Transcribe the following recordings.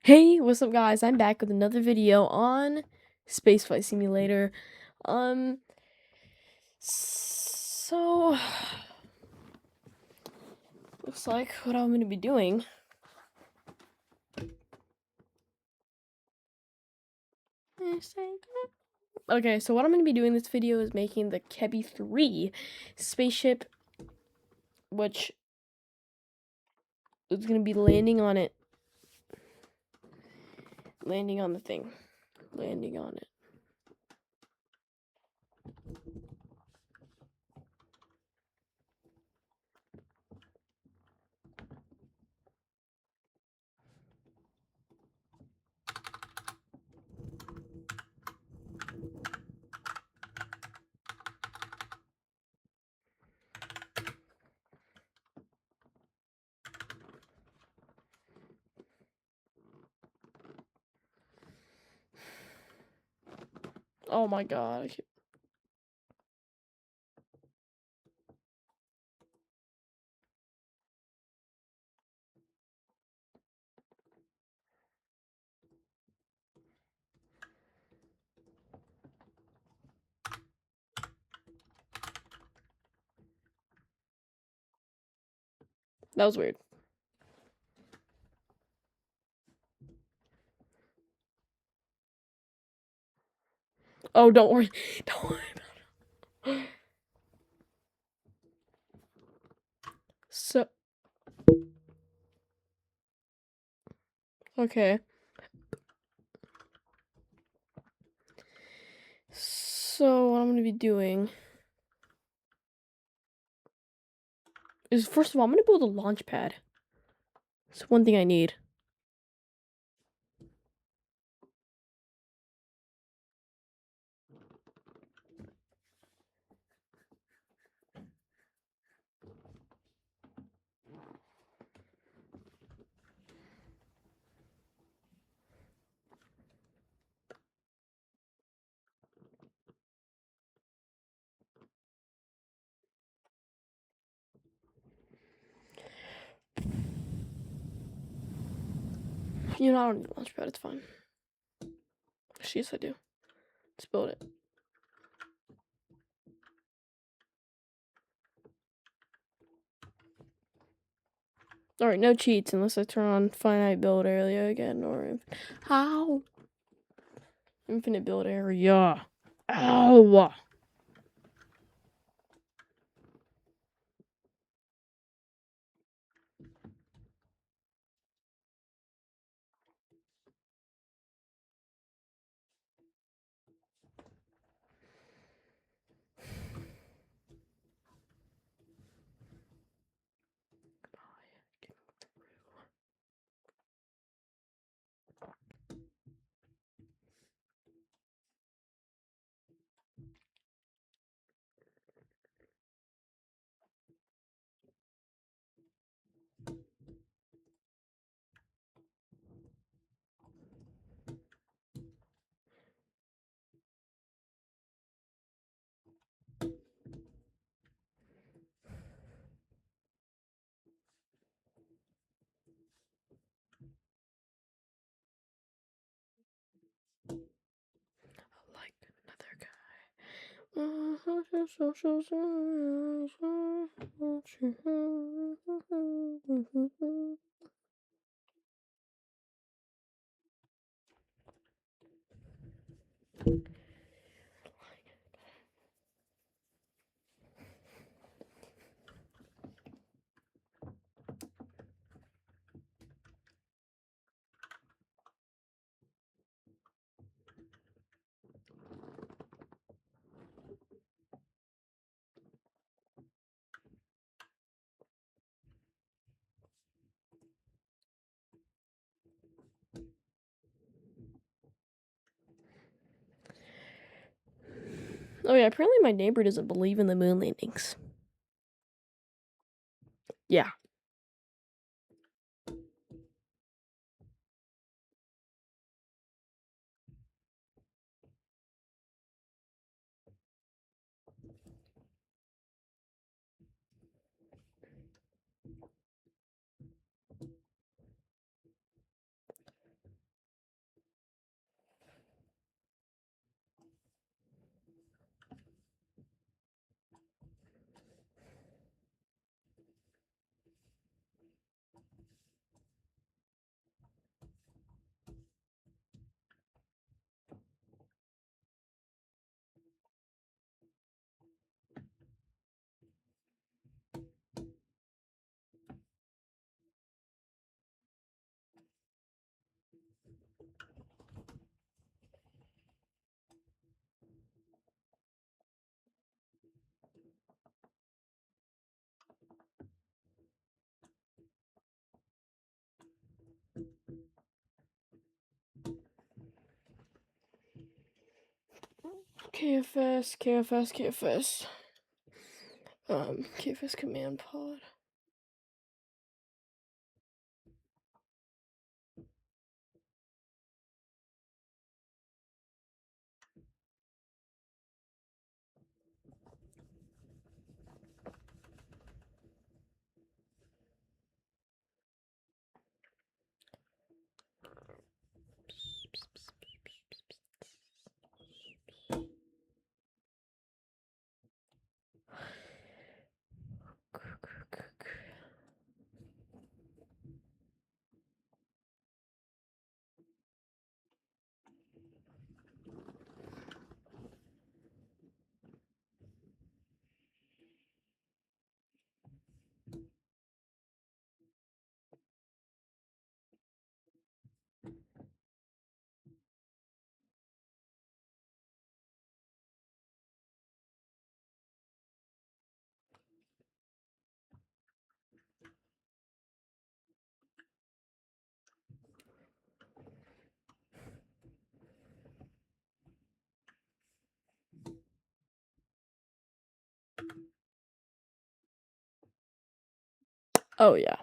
Hey, what's up guys? I'm back with another video on Spaceflight Simulator. Um, so, looks like what I'm going to be doing. Okay, so what I'm going to be doing in this video is making the KEPY-3 spaceship, which is going to be landing on it. Landing on the thing. Landing on it. Oh my god. That was weird. Oh, don't worry. Don't worry about it. So, okay. So, what I'm going to be doing is, first of all, I'm going to build a launch pad. It's one thing I need. You know, I don't need a launch pad, it's fine. Actually, yes, I do. Let's build it. Alright, no cheats unless I turn on finite build area again, or how? Infinite build area. Ow! Like another guy. Oh yeah, apparently my neighbor doesn't believe in the moon landings. Yeah. KFS. KFS command pod. Oh yeah.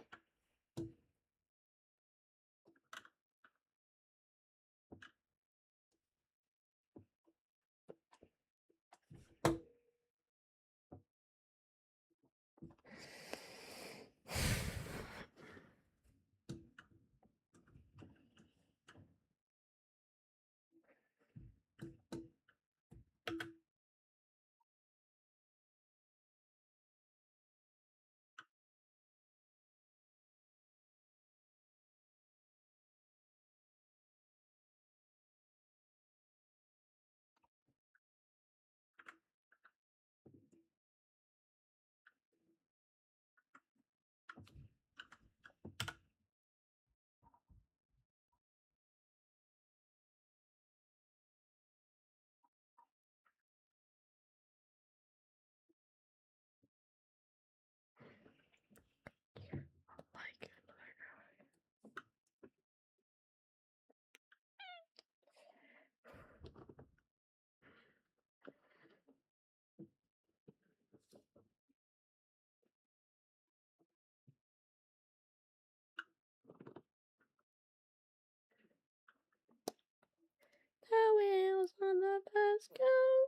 The wheels on the bus go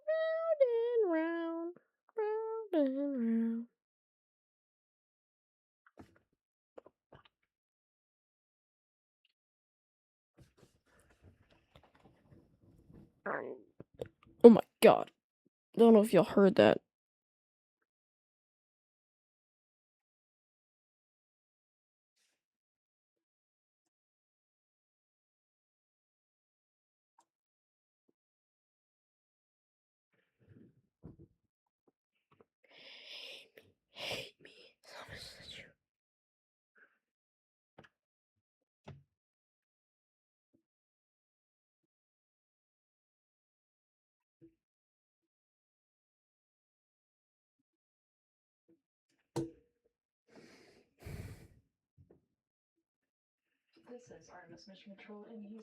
round and round, round and round. Oh my god. I don't know if y'all heard that. Hate me.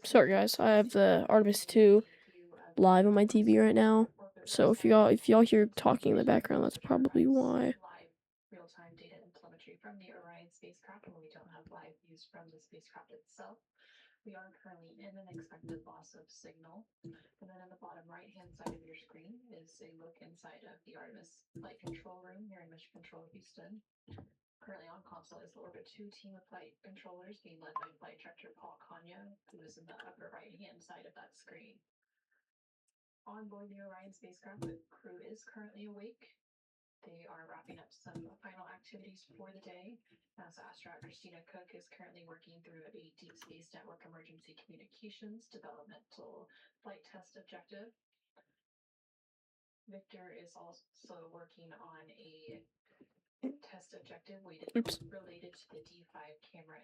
Sorry guys, I have the Artemis 2 live on my TV right now. So if y'all hear talking in the background, that's probably why. Real-time data and telemetry from the Orion spacecraft when we don't have live views from the spacecraft itself. We are currently in an expected loss of signal. And then in the bottom right-hand side of your screen is a look inside of the Artemis flight control room here in Mission Control Houston. Currently on console is the Orbit 2 team of flight controllers being led by Flight Director Paul Kanya, who is in the upper right-hand side of that screen. On board the Orion spacecraft, the crew is currently awake. They are wrapping up some final activities for the day. NASA astronaut Christina Cook is currently working through a Deep Space Network Emergency Communications Developmental Flight Test Objective. Victor is also working on a test objective related to the D5 camera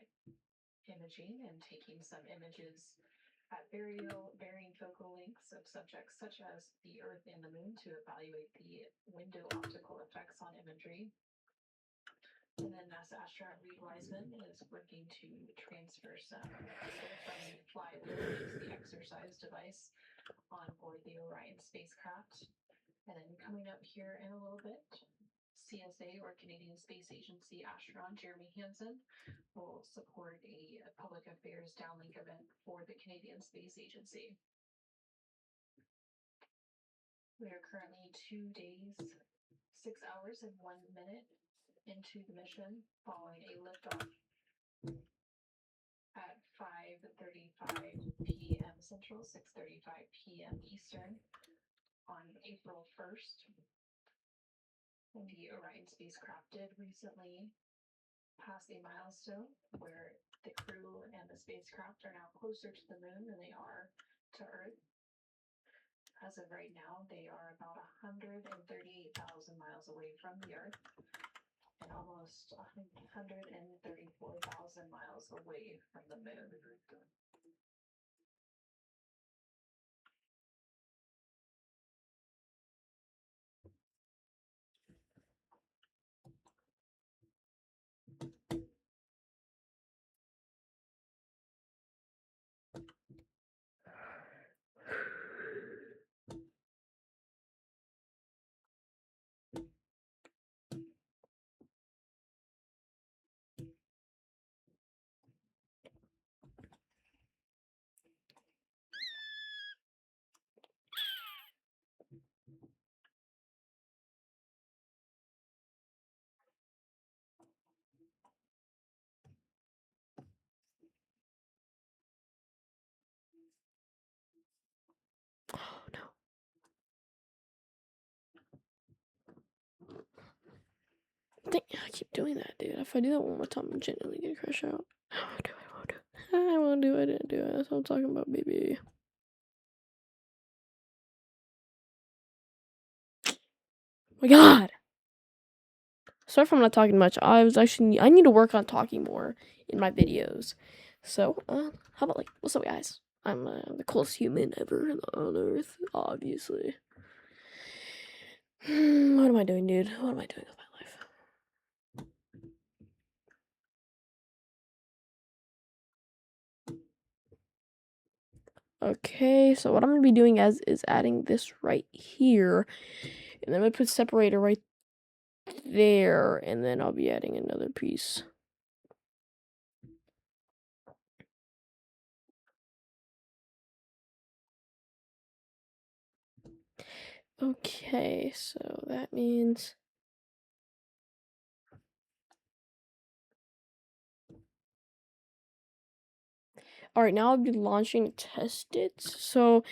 imaging and taking some images at varying focal lengths of subjects such as the Earth and the Moon to evaluate the window optical effects on imagery. And then NASA astronaut Reed Wiseman is working to transfer some data from the flywheel, which is the exercise device, on board the Orion spacecraft. And then coming up here in a little bit, CSA, or Canadian Space Agency astronaut Jeremy Hansen, will support a public affairs downlink event for the Canadian Space Agency. We are currently 2 days, 6 hours, and 1 minute into the mission, following a liftoff at 5:35 p.m. Central, 6:35 p.m. Eastern on April 1st. And the Orion spacecraft did recently pass a milestone where the crew and the spacecraft are now closer to the moon than they are to Earth. As of right now, they are about 138,000 miles away from the Earth and almost 134,000 miles away from the moon. Oh no. I keep doing that, dude. If I do that one more time, I'm genuinely gonna crash out. I won't do it. I won't do it. I didn't do it. That's what I'm talking about, baby. Oh my god. Sorry if I'm not talking much. I need to work on talking more in my videos. So, how about, like, what's up, guys? I'm the coolest human ever on Earth, obviously. What am I doing, dude? What am I doing with my life? Okay, so what I'm gonna be doing is adding this right here, and then I'm gonna put separator right there, and then I'll be adding another piece. Okay, so that means all right, now I'll be launching to test it. So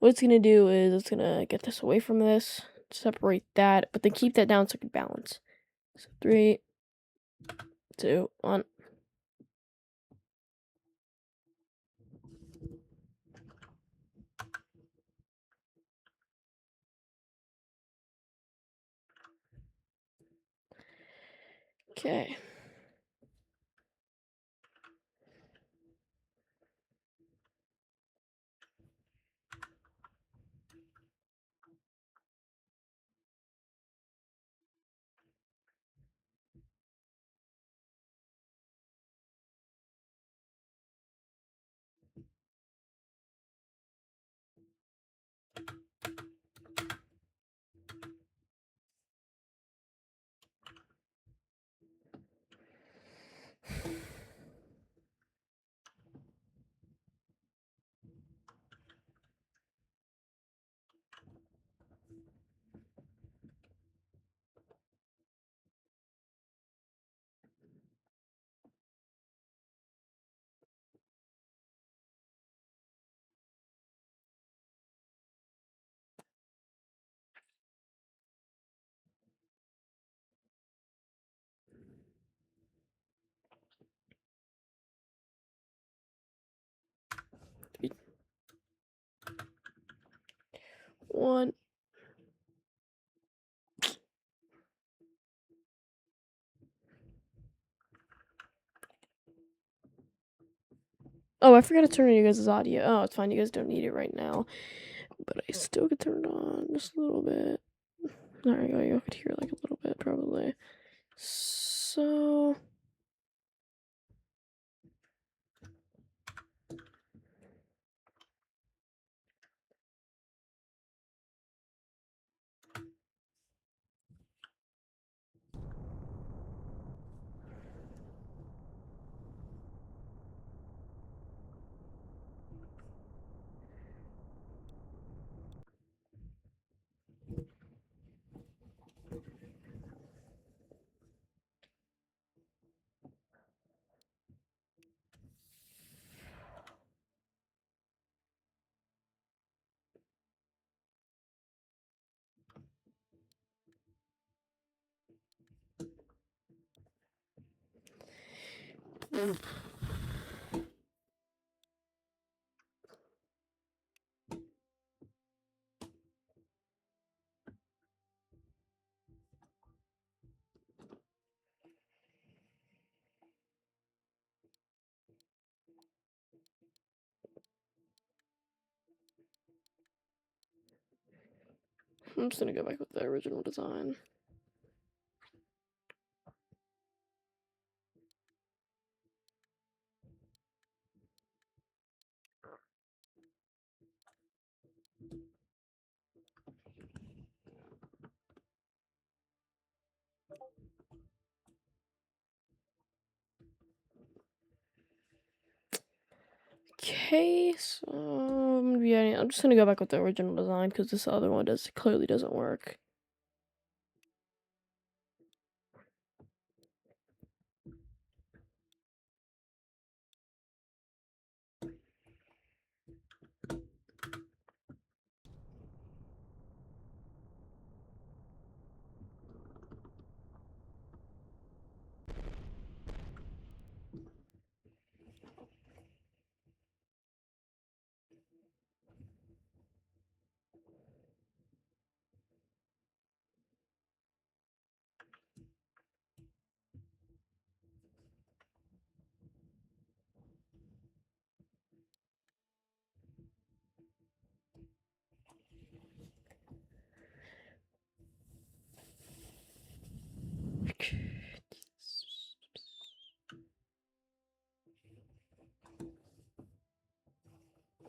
what it's gonna do is it's gonna get this away from this, separate that, but then keep that down so it can balance. So 3, 2, 1. Okay. Three, 1. Oh, I forgot to turn on you guys' audio. Oh, it's fine. You guys don't need it right now. But I still could turn it on just a little bit. There we go. You could hear like a little bit, probably. So I'm just gonna go back with the original design. Okay, so I'm just gonna go back with the original design because this other one clearly doesn't work.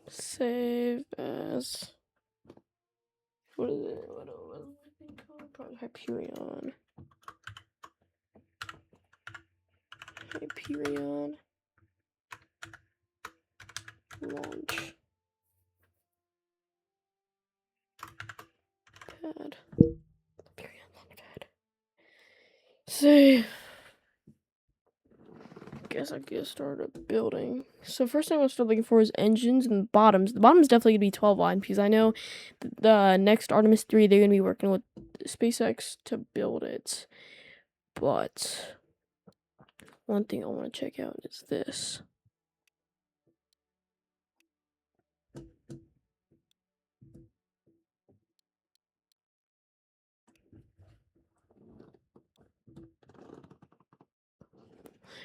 Save as. What is it? What is it called? Probably Hyperion. Hyperion. Launch. Pad. Hyperion Launchpad. Save. Guess I get started building. So first thing I'm gonna start looking for is engines and bottoms. The bottom's definitely gonna be 12 line because I know the next Artemis 3 they're gonna be working with SpaceX to build it. But one thing I want to check out is this.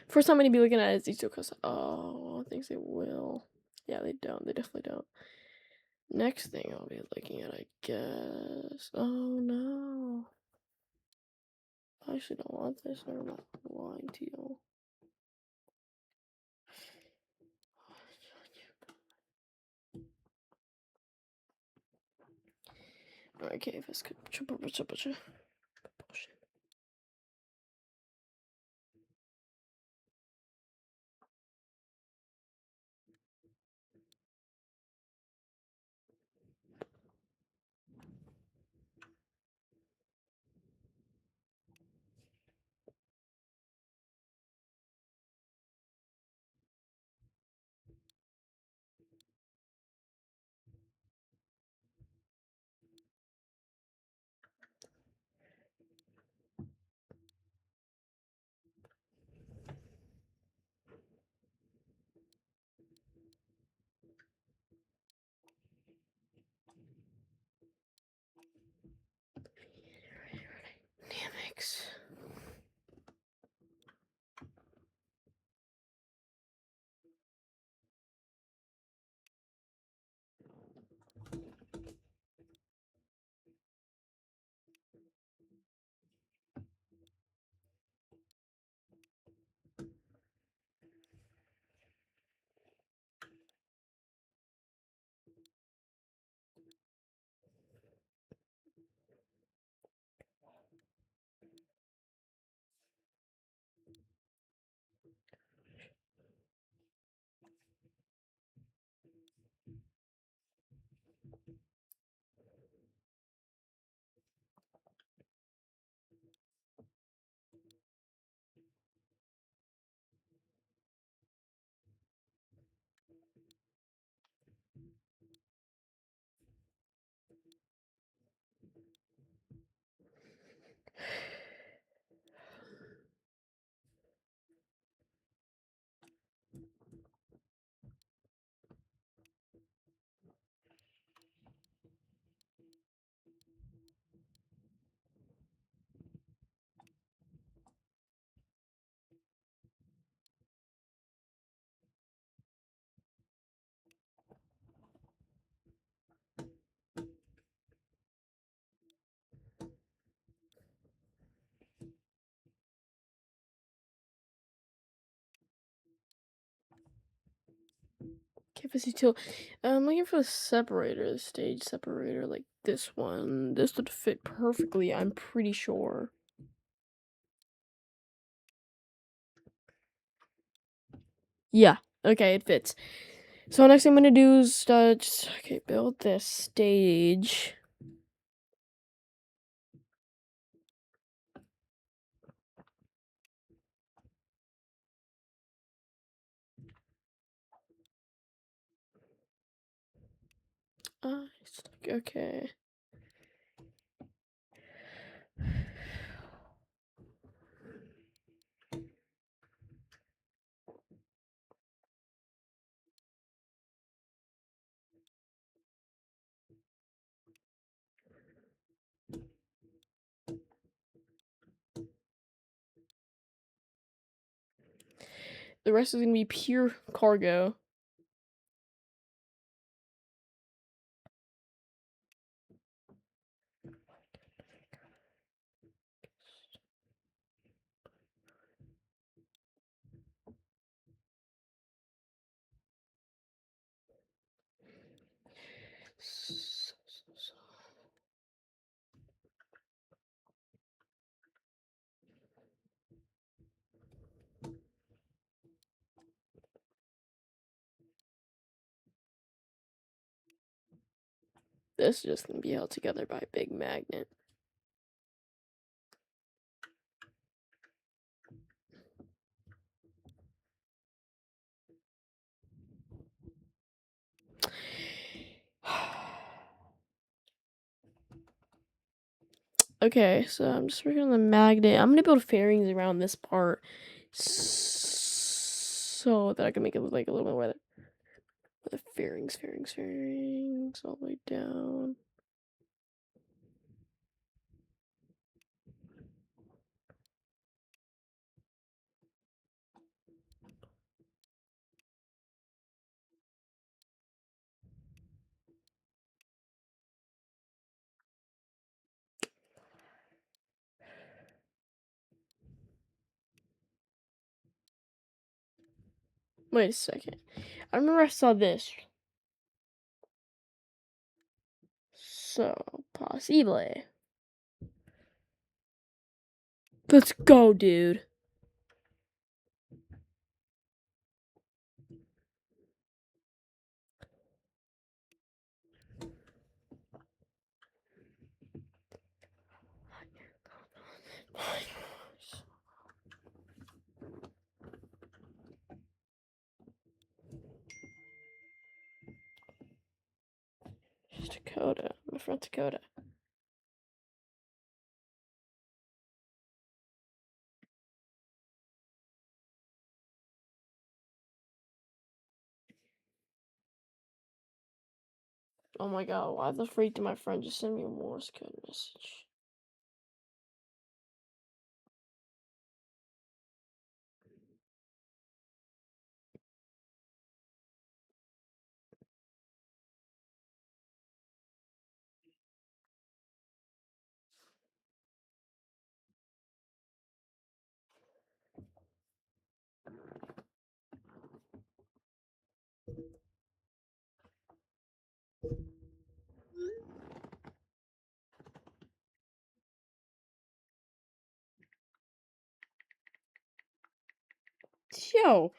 First time I'm gonna be looking at it is these two because I think they will. Yeah, they don't. They definitely don't. Next thing I'll be looking at, I guess. Oh no. I actually don't want this. I'm not lying to you. Okay, if it's good. Bullshit. KEPY-2. I'm looking for the separator, the stage separator, like this one. This would fit perfectly, I'm pretty sure. Yeah, okay, it fits. So next thing I'm gonna do is just build this stage. Okay. The rest is gonna be pure cargo. This is just gonna be held together by a big magnet. Okay, so I'm just working on the magnet. I'm gonna build fairings around this part so that I can make it look like a little bit where the fairings all the way down. Wait a second. I remember I saw this. So, possibly. Let's go, dude. It's Dakota. My friend Dakota. Oh my god, why the freak did my friend just send me a Morse code message? Yo.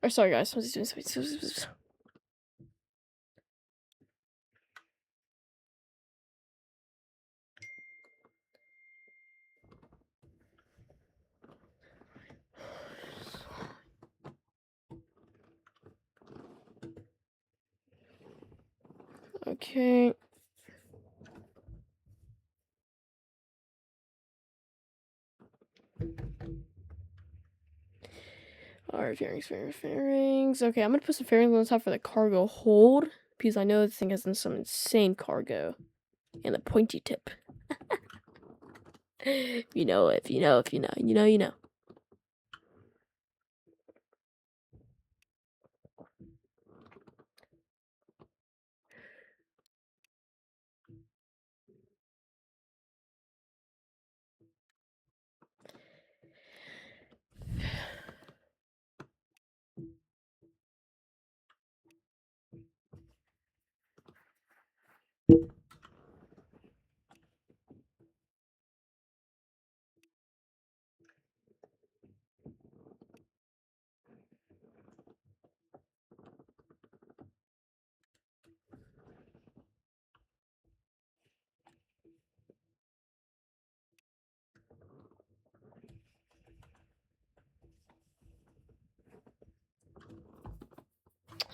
Oh, sorry guys. Okay. Alright, fairings. Okay, I'm gonna put some fairings on the top for the cargo hold. because I know this thing has some insane cargo and a pointy tip. If you know, you know.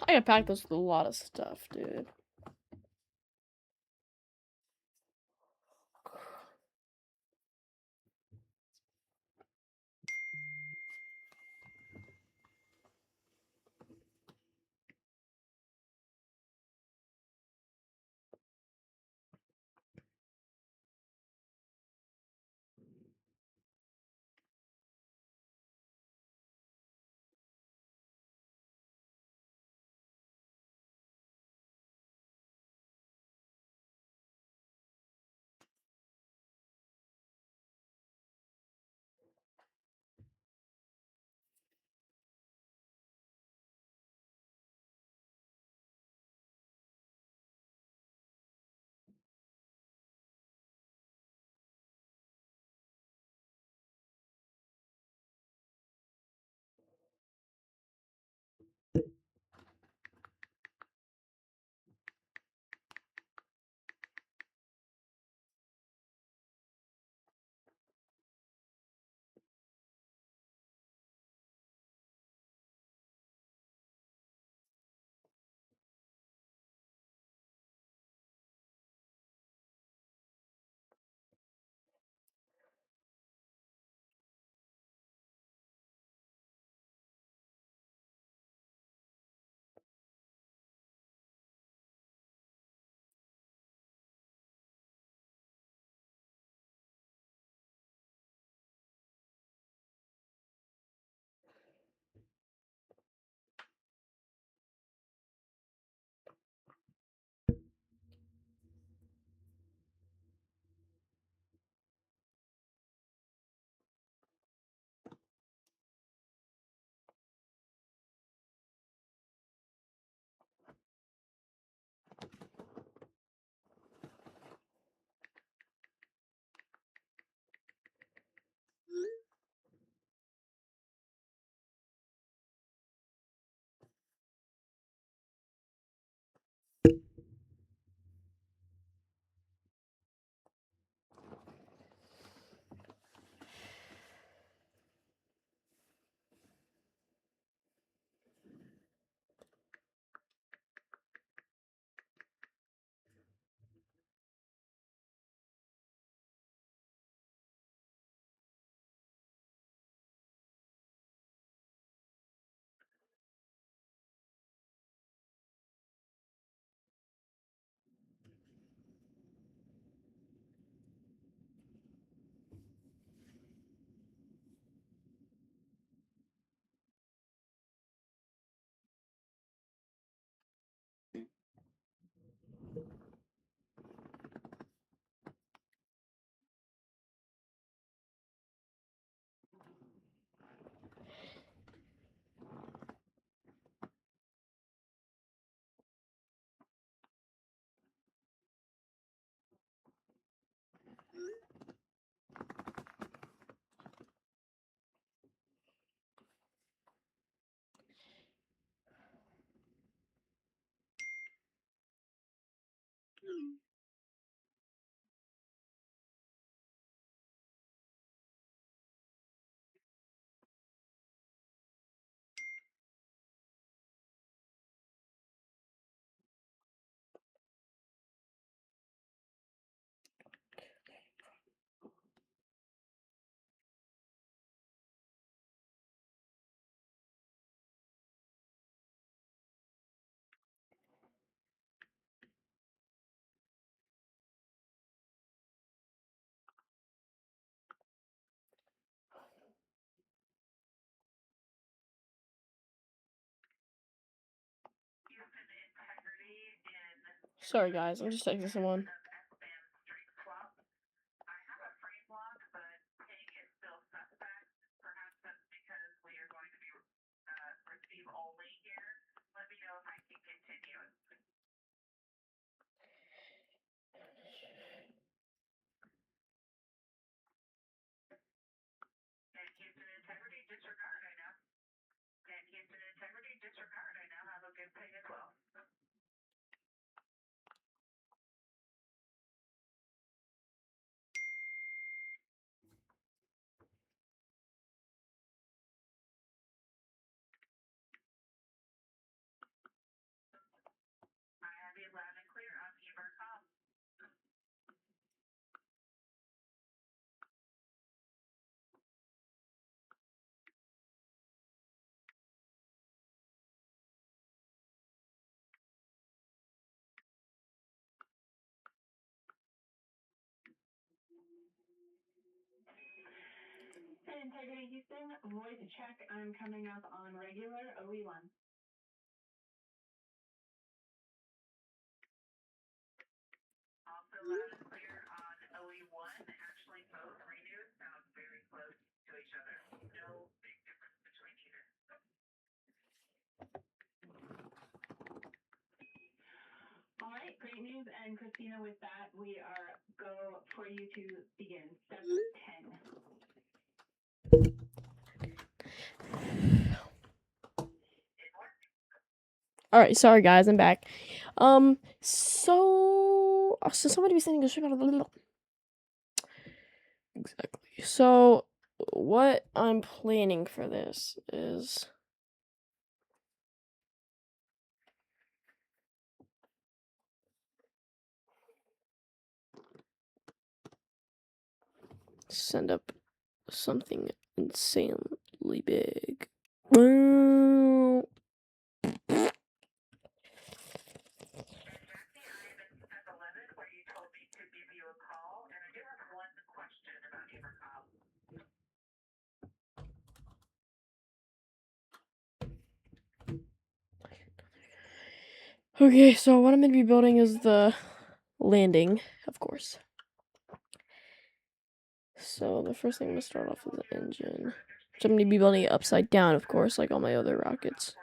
I gotta pack this with a lot of stuff, dude. Sorry, guys. I'm just texting someone. Integrity Houston, voice check. I'm coming up on regular OE1. Also loud and clear on OE1. Actually, both radios sound very close to each other. No big difference between either. All right, great news. And Christina, with that, we are go for you to begin. Step 10. All right, sorry guys, I'm back. So somebody be sending a ship out of the exactly. So what I'm planning for this is send up something insanely big. Well, okay, so what I'm gonna be building is the landing, of course. So the first thing I'm gonna start off with the engine. So I'm gonna be building it upside down, of course, like all my other rockets.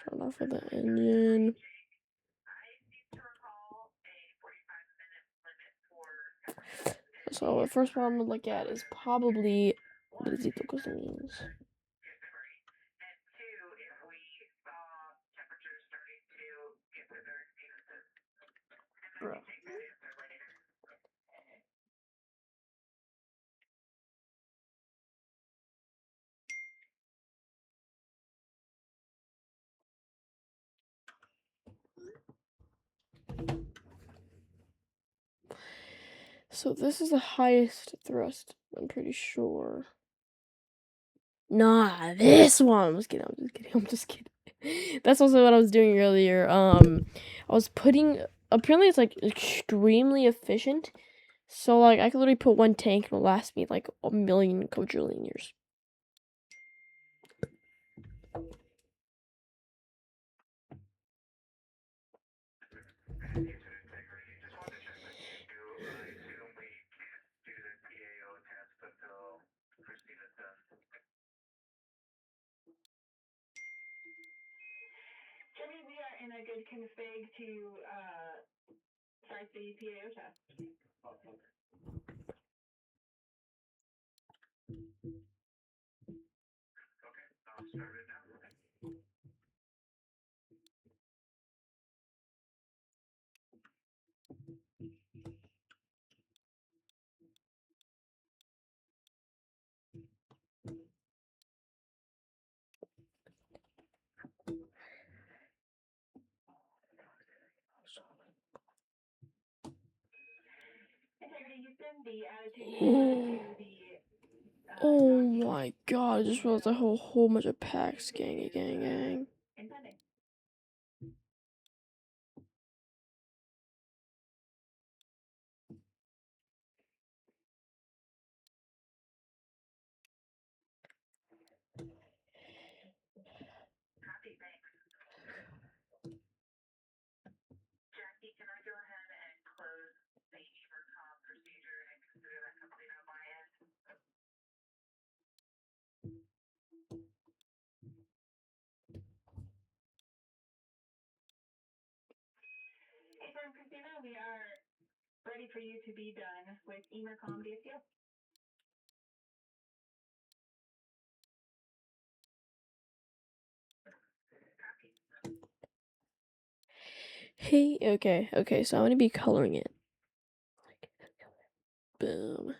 Start off with the engine. So the first one I'm gonna look at is probably necesito cosas. Bro. So this is the highest thrust, I'm pretty sure. Nah, this one. I'm just kidding. I'm just kidding. I'm just kidding. That's also what I was doing earlier. I was putting. Apparently, it's like extremely efficient. So like, I could literally put one tank and it'll last me like a million quadrillion years. Jimmy, we are in a good config to start the PAO test. Integrity Houston, the attitude to the Oh my god! I just realized I have a whole bunch of packs. Gang. impending. Christina, we are ready for you to be done with Emercom DSU. Hey, okay, so I'm gonna be coloring it. Boom.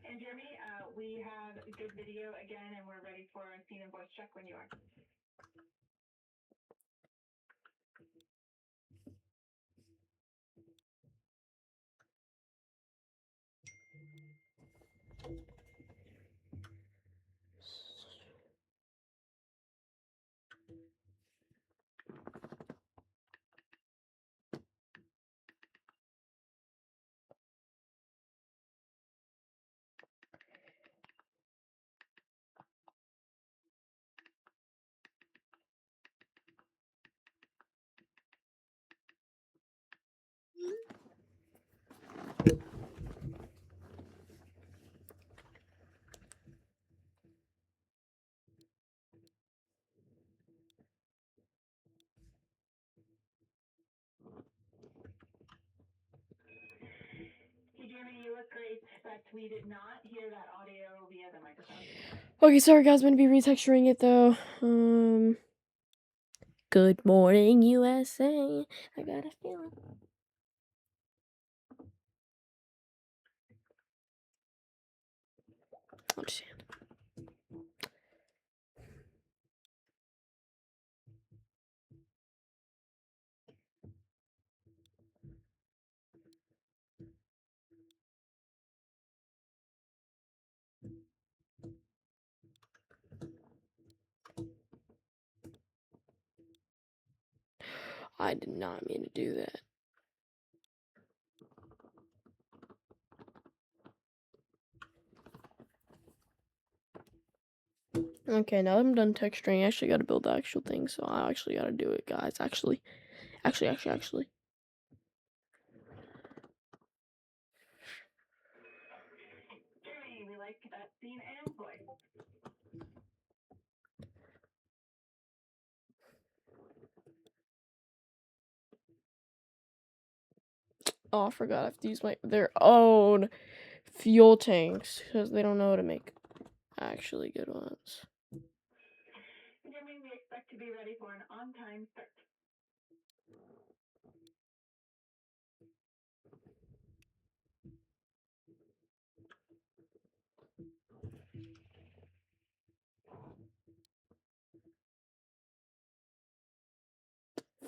And Jeremy, we have good video again, and we're ready for a scene and voice check when you are. Hey, Jeremy, you look great, but we did not hear that audio via the microphone. Okay, sorry guys, I'm gonna be retexturing it though. Good morning, USA. I got a feeling. Understand. I did not mean to do that. Okay, now that I'm done texturing, I actually gotta build the actual thing, so I actually gotta do it, guys. Actually. Jeremy, we like that scene and voice. Oh, I forgot I have to use their own fuel tanks, because they don't know how to make actually good ones. Jeremy, we expect to be ready for an on-time start.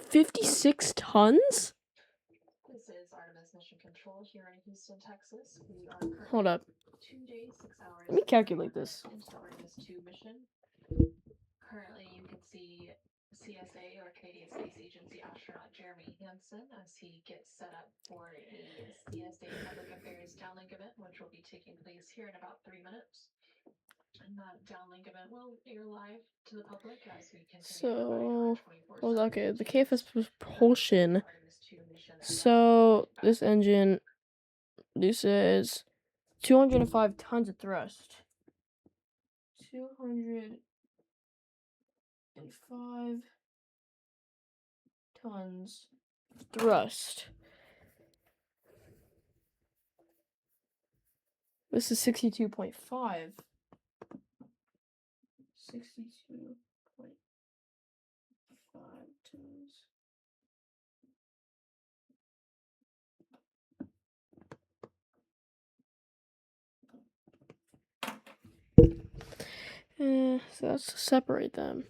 $56 tons? This is Artemis Mission Control here in Houston, Texas. We are currently Hold up. 2 days, 6 hours. Let me calculate this. Into the Artemis 2 mission. Currently, you can see CSA or Canadian Space Agency astronaut Jeremy Hansen as he gets set up for a CSA Public Affairs downlink event, which will be taking place here in about 3 minutes. And that downlink event will air live to the public as we continue to provide our 24/7 okay, the updates KFS propulsion. on the Artemis 2 mission. So, this engine, this is 205 tons of thrust. 205 tons of thrust. This is 62.5. 62.5 tons. So let's separate them.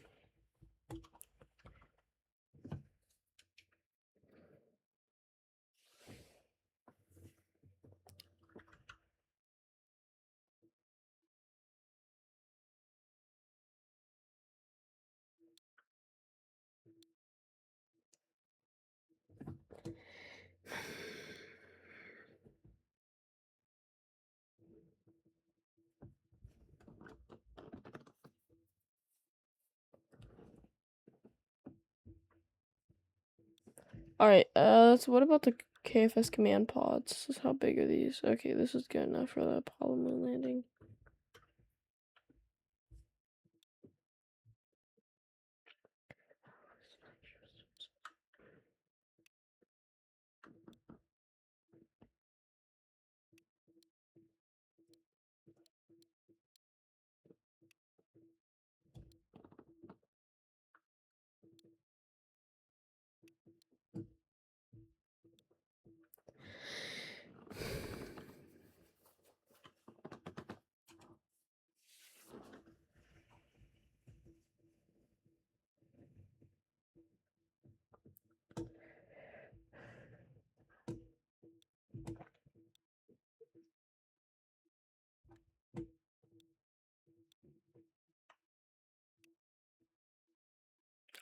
Alright, so what about the KFS command pods? How big are these? Okay, this is good enough for the Apollo moon landing.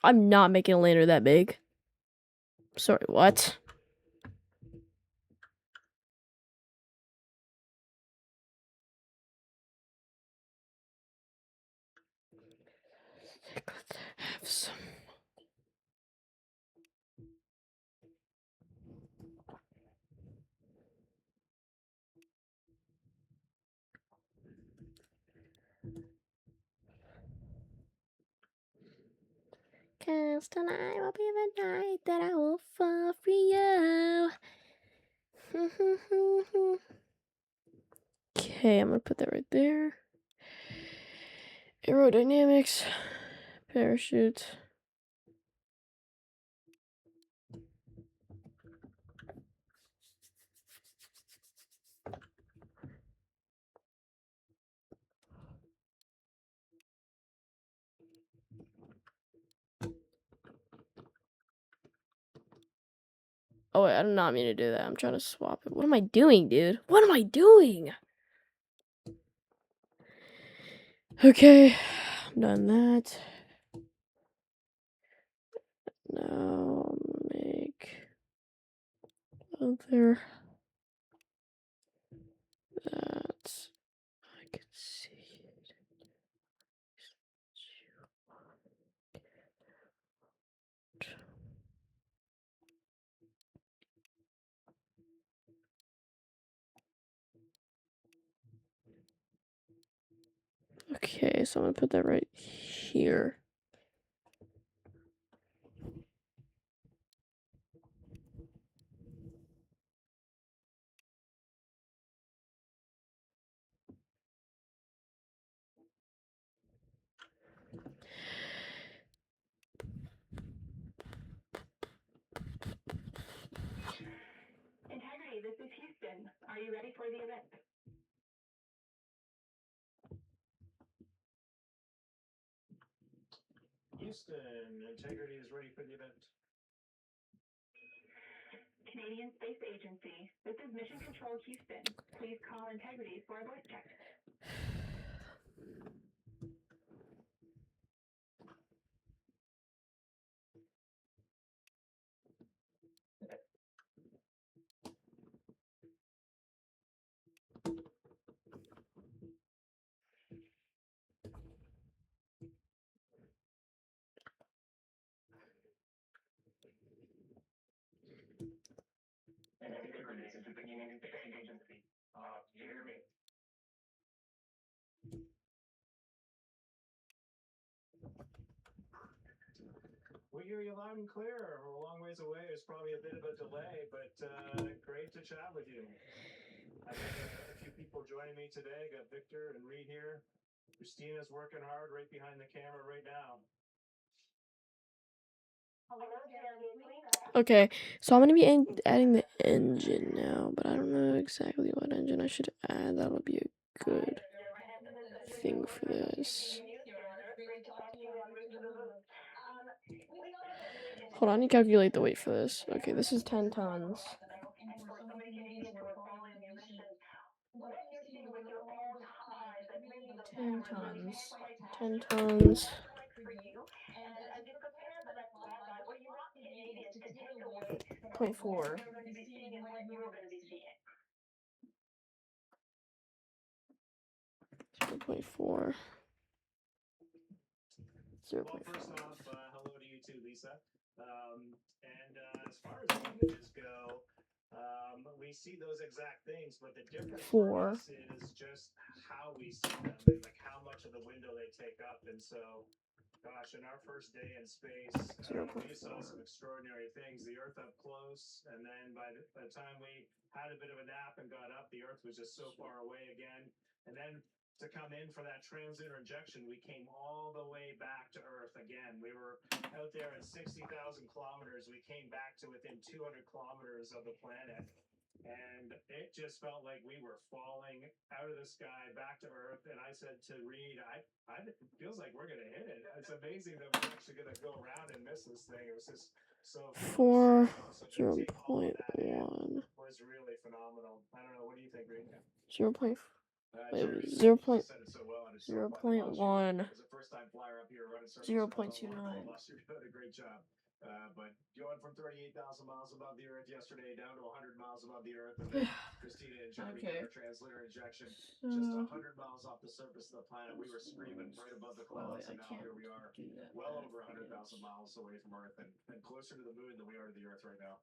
I'm not making a lander that big. Sorry, what? Let's have some. Cause tonight will be the night that I will fall for you. Okay, I'm gonna put that right there. Aerodynamics, parachute. Oh wait, I did not mean to do that. I'm trying to swap it. What am I doing, dude? What am I doing? Okay, I'm done that. Now I'm gonna make other that I can see it. Okay, so I'm gonna put that right here. Integrity, this is Houston. Are you ready for the event? Houston, Integrity is ready for the event. Canadian Space Agency, this is Mission Control Houston. Please call Integrity for a voice check. Integrity, this is the Canadian Space Agency. Do you hear me? We hear you loud and clear. We're a long ways away. There's probably a bit of a delay, but great to chat with you. I've got a few people joining me today. Got Victor and Reed here. Christina's working hard right behind the camera right now. Okay, so I'm gonna be adding the engine now, but I don't know exactly what engine I should add. That'll be a good thing for this. Hold on, I need to calculate the weight for this. Okay, this is 10 tons. 10 tons. 10 tons. 0.4. 0.4. Well, first off, hello to you too, Lisa. As far as images go, we see those exact things, but the difference for 4. us is just how we see them and like how much of the window they take up. And so, gosh, in our first day in space, we saw some extraordinary things. The Earth up close, and then by the time we had a bit of a nap and got up, the Earth was just so far away again. And then to come in for that translunar injection, we came all the way back to Earth again. We were out there at 60,000 kilometers. We came back to within 200 kilometers of the planet. And it just felt like we were falling out of the sky back to Earth. And I said to Reed, it feels like we're going to hit it. It's amazing that we're actually going to go around and miss this thing. It was just so close. 4. So to take all of that in 0.1. was really phenomenal. I don't know. What do you think, Reed? 0.4. Wait, it was Jeremy said it so well on his show, 0.1. as a first-time flyer up here running circles 0.29. last year, you did a great job. But going from 38,000 miles above the Earth yesterday down to 100 miles above the Earth, and then Christina and Jeremy Okay. did our translator injection. So, Just 100 miles off the surface of the planet, we were screaming right above the clouds, I and now can't here we are, do that. well over 100,000 miles away from Earth, and closer to the moon than we are to the Earth right now.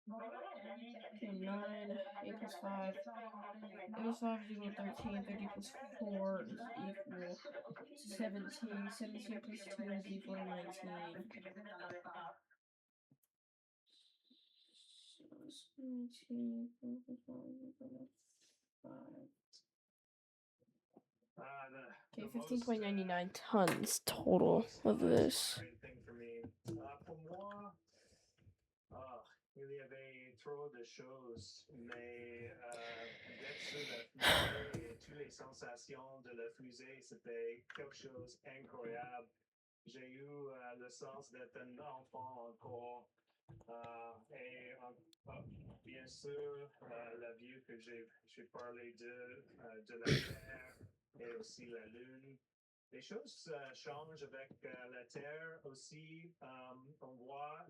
Okay, 9, 8 plus 5. 8 plus 5 is equal to 13. 13 plus 4 is equal to 17. 17 plus 2 is equal to 19. 17 plus 5 is equal to 5. Okay, 15.99 tons total of this. Pour moi, il y avait trop de choses, mais d'être sur la fusée et toutes les sensations de la fusée, c'était quelque chose d'incroyable. J'ai eu le sens d'être un enfant encore. Bien sûr, la vue que j'ai parlé de la Terre et aussi la Lune. Les choses changent avec la Terre aussi. On voit,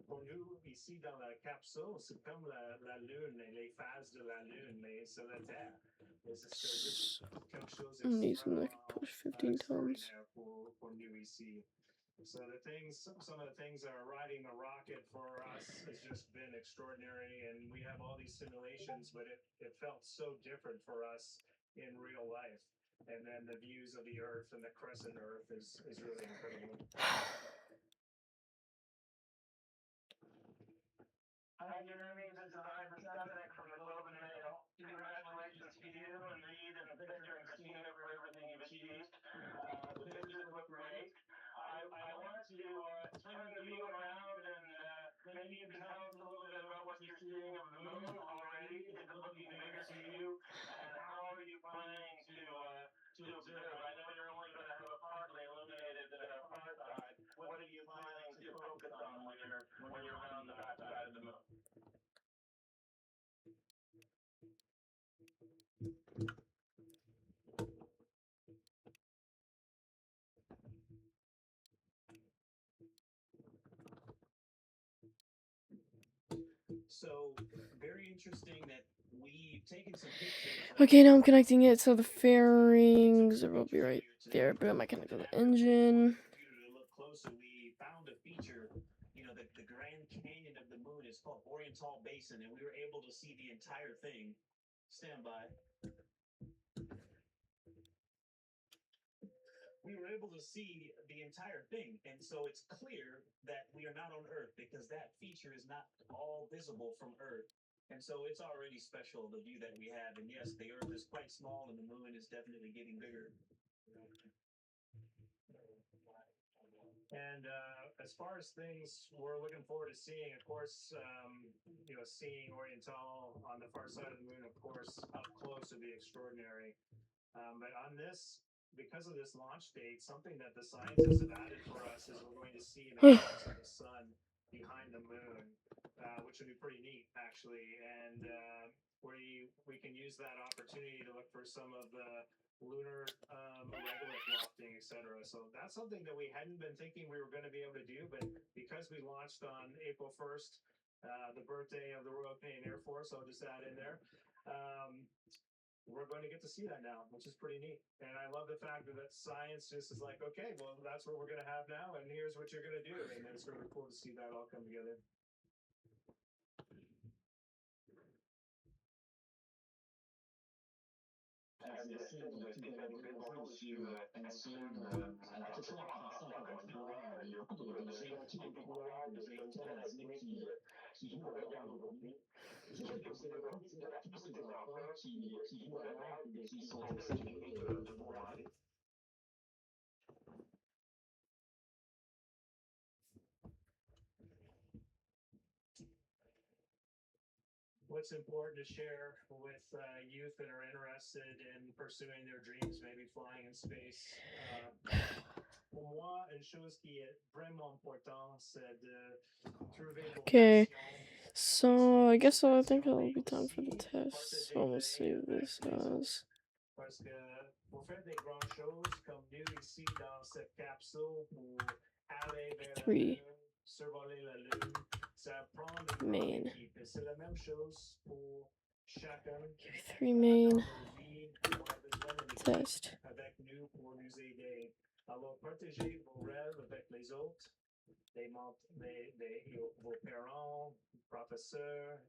pour nous, ici dans la capsule, c'est comme la Lune et les phases de la Lune, mais c'est la Terre. Et c'est juste quelque chose Amazing, I can push 15 tons. pour nous ici. So some of the things that are riding the rocket for us has just been extraordinary, and we have all these simulations, but it felt so different for us in real life. And then the views of the Earth and the crescent Earth is really incredible. Hi, Jeremy. This is Ivan Stefanik from the Globe and Mail. Congratulations to you and Reed and Victor and Christina for everything you've achieved. The pictures look great. I wanted to turn the view around and maybe you can tell us a little bit about what you're seeing of the moon already. Is it looking bigger to you? And how are you planning to observe? I know you're only going to have a partly illuminated far side. What are you planning to focus on when you're around the back side of the moon? So very interesting that we've taken some pictures. Okay, now I'm connecting it. So the fairings will be right there. But I'm connecting the engine. To look closer, we found a feature. You know, the Grand Canyon of the Moon is called Oriental Basin, and we were able to see the entire thing. Stand by. We were able to see the entire thing, and so it's clear that we are not on Earth because that feature is not all visible from Earth. And so it's already special, the view that we have. And yes, the Earth is quite small and the moon is definitely getting bigger. And as far as things we're looking forward to seeing, of course, seeing Oriental on the far side of the moon, of course, up close would be extraordinary. But on this, because of this launch date, something that the scientists have added for us is we're going to see an eclipse of the sun behind the moon, which would be pretty neat, actually. And we can use that opportunity to look for some of the lunar regolith wafting, etc. So that's something that we hadn't been thinking we were going to be able to do, but because we launched on April 1st, the birthday of the Royal Canadian Air Force, I'll just add in there. We're going to get to see that now, which is pretty neat. And I love the fact that science just is like, okay, well, that's what we're going to have now, and here's what you're going to do. And it's really cool to see that all come together. What's important to share with youth that are interested in pursuing their dreams, maybe flying in space? Pour moi, une chose qui est vraiment importante, c'est de trouver vos Okay. passions. So I guess I think it'll be time for the test. So I'm gonna save this as. Parce que pour faire des grandes choses comme nous ici dans cette capsule pour aller vers la 3 Lune, survoler la Lune, ça prend une grande main. équipe. Et c'est la même chose pour chacun KEPY-3 dans main nos vies. On a besoin d'une équipe test. avec nous pour nous aider. Alors, partagez vos rêves avec les autres, vos parents, professeurs,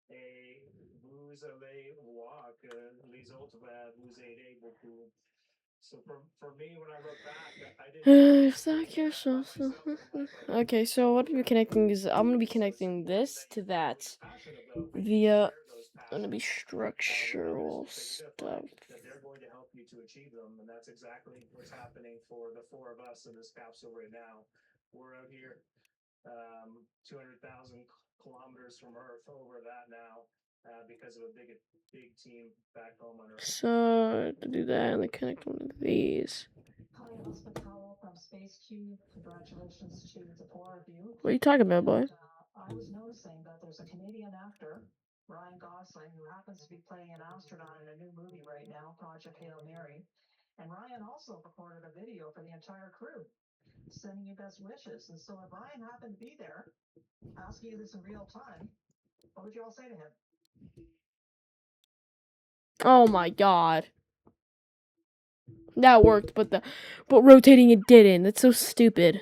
et vous allez voir que les autres vont vous aider beaucoup. So for me, when I look back, I didn't Is that your social? Okay, so what I'm connecting is I'm gonna be connecting this to that via gonna be structural stuff. that they're going to help you to achieve them, and that's exactly what's happening for the four of us in this capsule right now. We're out here 200,000 kilometers from Earth over that now because of a big team back home on Earth. So to do that, I'm gonna connect one of these. Hi, Elspeth Howell from Space Cube. Congratulations to the four of you. What are you talking about, boy? And, I was noticing that there's a Canadian actor, Ryan Gosling, who happens to be playing an astronaut in a new movie right now, Project Hail Mary. And Ryan also recorded a video for the entire crew, sending you best wishes. And so if Ryan happened to be there, asking you this in real time, what would you all say to him? Oh my god. That worked, but rotating it didn't. That's so stupid.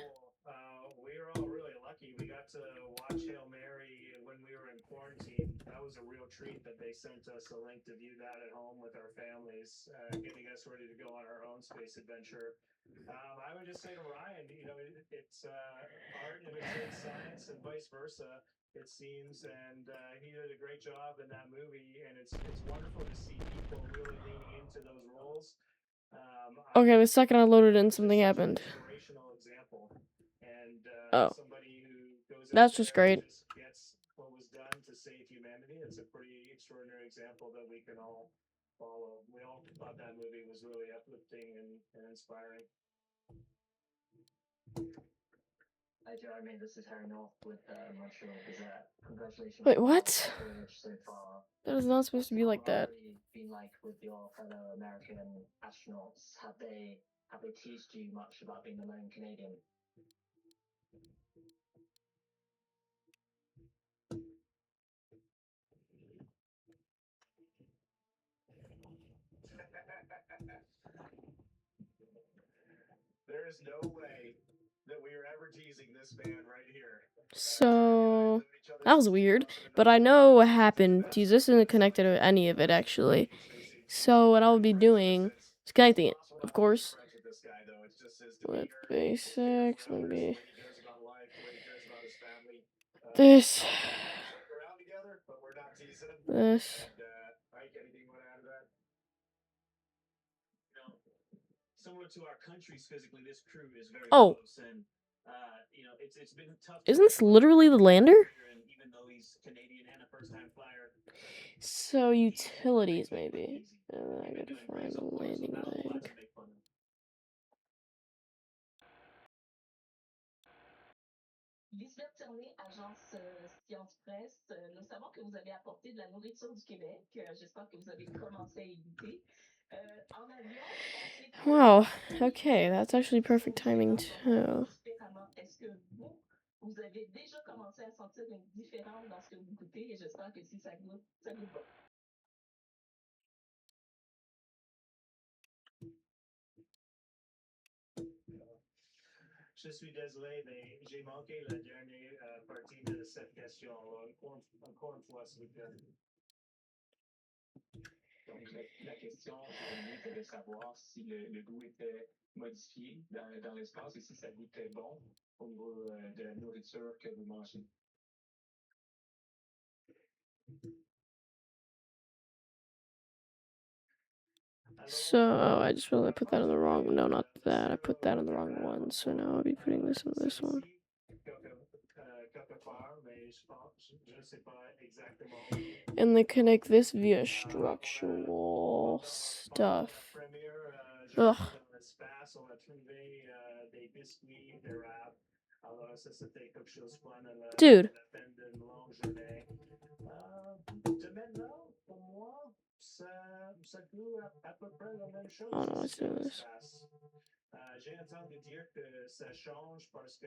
We were all really lucky. We got to watch Hail Mary when we were in quarantine. That was a real treat that they sent us a link to view that at home with our families, getting us ready to go on our own space adventure. I would just say to Ryan, it's art imitates science and vice versa. It seems, and he did a great job in that movie, and it's wonderful to see people really leaning into those roles. Okay, the second I loaded in, something happened. Inspirational example, and Oh, somebody who goes that's just great. just gets what was done to save humanity. It's a pretty extraordinary example that we can all follow. We all thought that movie was really uplifting and inspiring. Hi, Jeremy. This is Harry North with Montreal Gazette. Congratulations. Wait, on what? the voyage so far. That is not supposed to be like that. Been like with your fellow American astronauts? Have they teased you much about being a lone Canadian? There is no way that we are ever teasing this man right here. So that was weird, but I know what happened. Geez, this isn't connected to any of it actually. So what I'll be doing is connecting it, of course. With basics, maybe this. This. Similar to our countries physically, this crew is very Oh, close, and it's been tough. Isn't this literally the lander? Even though he's Canadian and a first-time flyer. So utilities maybe. And then I gotta find the landing leg. Lisbeth Tierney, agence Science Presse, nous savons que vous avez apporté de la nourriture du Québec. J'espère que vous avez commencé à y goûter. En avion, on sait que... Wow, okay, that's actually perfect timing too. Est-ce que vous avez déjà commencé à sentir une différence dans ce que vous goûtez? Et j'espère que si ça goûte bon. Je suis désolé, mais j'ai manqué la dernière partie de cette question. Encore une fois, s'il vous plaît. Donc, la question, Jérémy, était de savoir si le goût était modifié dans l'espace et si ça goûtait bon au niveau de la nourriture que vous mangez. So, oh, I just realized I put that in the wrong, no, not that, I put that in the wrong one, so now I'll be putting this in this one. And then connect this via structural stuff. Ugh. Alors, ça, c'était quelque chose de fun à Dude. la fin d'une longue journée. De maintenant, pour moi, ça coûte à peu près la même chose. Oh no, let's C'est do dans this. l'espace. J'ai entendu dire que ça change parce que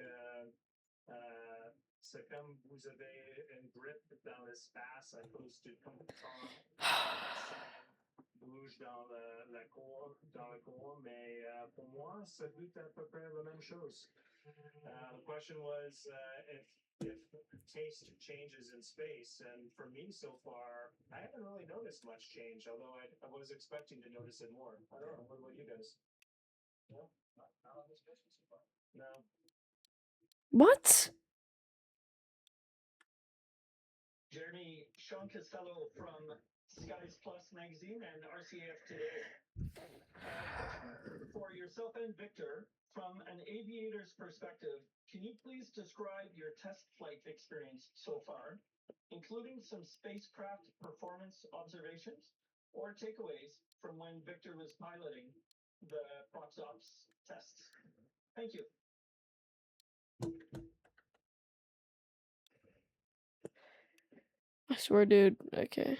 c'est comme vous avez une grippe dans l'espace à cause du temps l'oxygène bouge dans le corps, mais pour moi, ça coûte à peu près la même chose. The question was if taste changes in space, and for me so far, I haven't really noticed much change, although I was expecting to notice it more. I don't know. What about you guys? No, not on this mission so far. No. What? Jeremy, Sean Costello from Skies Plus magazine and RCAF Today. Question for yourself and Victor. From an aviator's perspective, can you please describe your test flight experience so far, including some spacecraft performance observations or takeaways from when Victor was piloting the ProxOps tests? Thank you. I swear, dude. Okay.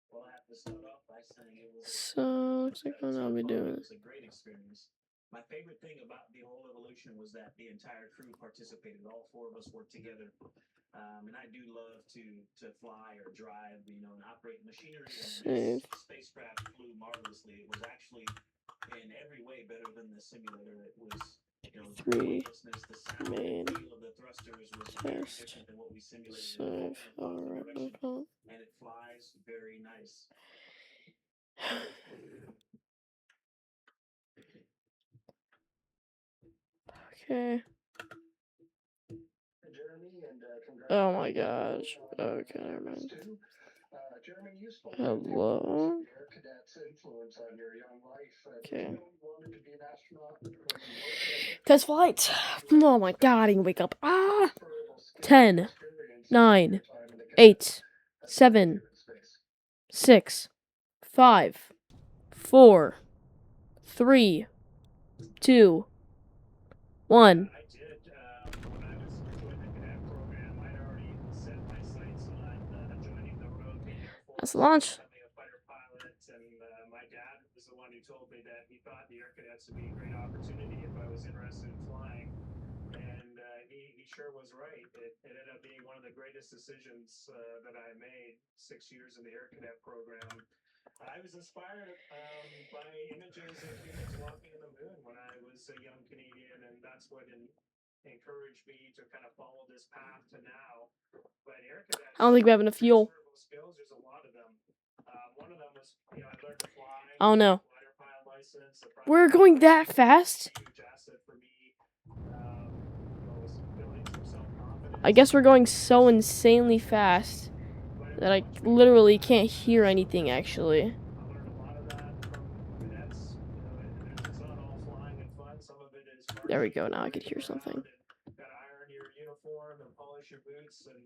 Well, I have to start off by saying it was So, looks like I'll be doing it was a great experience. My favorite thing about the whole evolution was that the entire crew participated. All four of us worked together. And I do love to fly or drive, and operate machinery. And Save. this spacecraft flew marvelously. It was actually in every way better than the simulator. It was, the 3 cordlessness, the sound, main the feel of the thrusters was very test. different than what we simulated. Save. Alright, And it flies very nice. Okay. Jeremy, and Oh my gosh. Okay, never mind. Jeremy, you spoke Hello? Air Cadet's influence on your young life. Okay. You wanted to be an astronaut when you were Test flight. Oh my god, I can wake up. 10, 9, 8, 7, 6, 5, 4, 3, 2, 1. I did. When I was joining the cadet program, I'd already set my sights on joining the Royal Canadian Air Force, That's the launch. becoming a fighter pilot. And my dad was the one who told me that he thought the Air Cadets would be a great opportunity if I was interested in flying. And he sure was right. It ended up being one of the greatest decisions that I made 6 years in the Air Cadet program. I was inspired by images of humans walking on the moon when I was a young Canadian, and that's what encouraged me to kind of follow this path to now. But Air Cadets, I don't think we have enough fuel. transferable skills, there's a lot of them. One of them was, I learned to fly. I don't know. Glider pilot license. We're going that fast? Huge asset for me. Was building some self-confidence. I guess we're going so insanely fast that I literally can't hear anything, actually. I learned a lot of that from cadets. It's not all flying and fun. Some of it is There we go, now I could hear something. Got to iron your uniform and polish your boots, and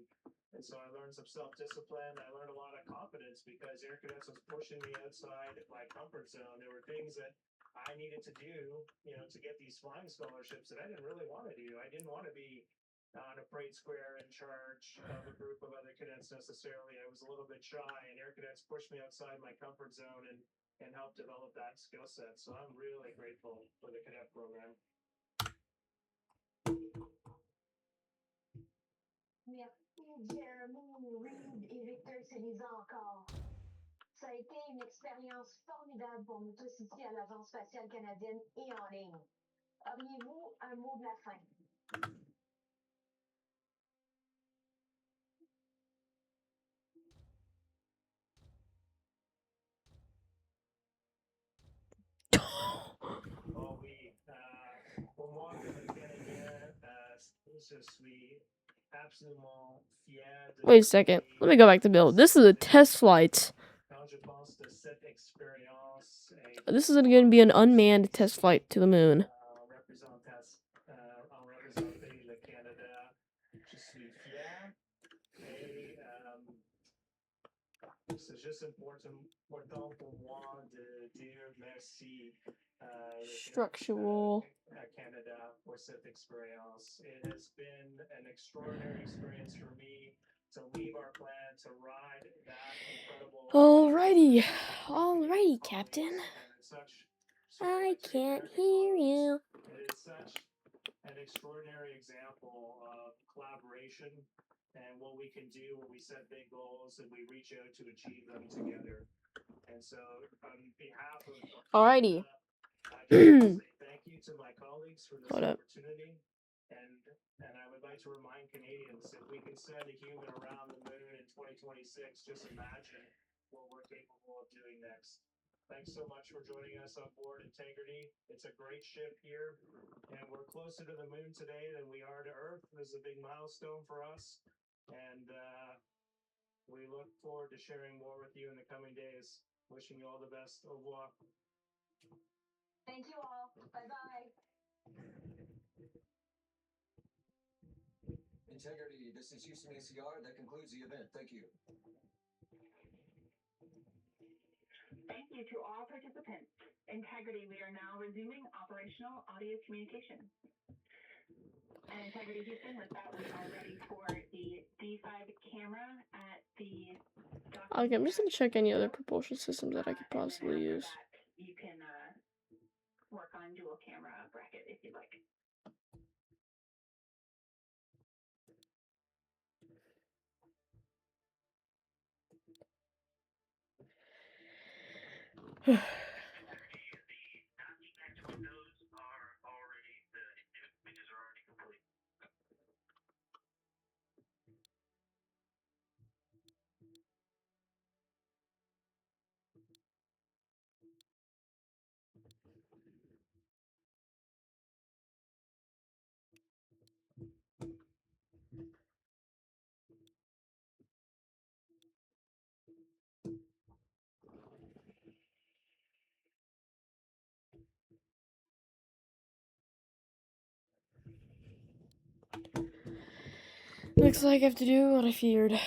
so I learned some self-discipline. I learned a lot of confidence because Air Cadets was pushing me outside my comfort zone. There were things that I needed to do, to get these flying scholarships that I didn't really want to do. I didn't want to be on a parade square in charge of a group of other cadets necessarily. I was a little bit shy, and Air Cadets pushed me outside my comfort zone and helped develop that skill set. So I'm really grateful for the cadet program. Merci, Jeremy, Reed et Victor Célizan encore. Ça a été une expérience formidable pour nous tous ici à l'Agence spatiale canadienne et en ligne. Auriez-vous un mot de la fin? Oh oui, pour moi, comme Canadien, je suis absolument fier de Wait a second. Let me go back to build. This is a test flight. quand je pense de cette expérience. This is going to be an unmanned test flight to the moon. En représenter le Canada, je suis fier et C'est juste important pour moi de dire merci Structural. Canada for cette experience. It has been an extraordinary experience for me to leave our planet to ride that incredible. Alrighty, Captain. And it's such I can't hear you. It is such an extraordinary example of collaboration and what we can do when we set big goals and we reach out to achieve them together. And so, on behalf of Alrighty. I just want to say thank you to my colleagues for this Hold up. opportunity. And I would like to remind Canadians, if we can send a human around the moon in 2026, just imagine what we're capable of doing next. Thanks so much for joining us on board Integrity. It's a great ship here, and we're closer to the moon today than we are to Earth. This is a big milestone for us, and we look forward to sharing more with you in the coming days. Wishing you all the best. Au revoir. Thank you all. Bye-bye. Integrity, this is Houston ACR. That concludes the event. Thank you. Thank you to all participants. Integrity, we are now resuming operational audio communication. And Integrity Houston, with that, we are ready for the D5 camera at the docking. Okay, I'm just gonna check any other propulsion systems that I could possibly use. You can work on dual camera bracket if you'd like. Looks like I have to do what I feared.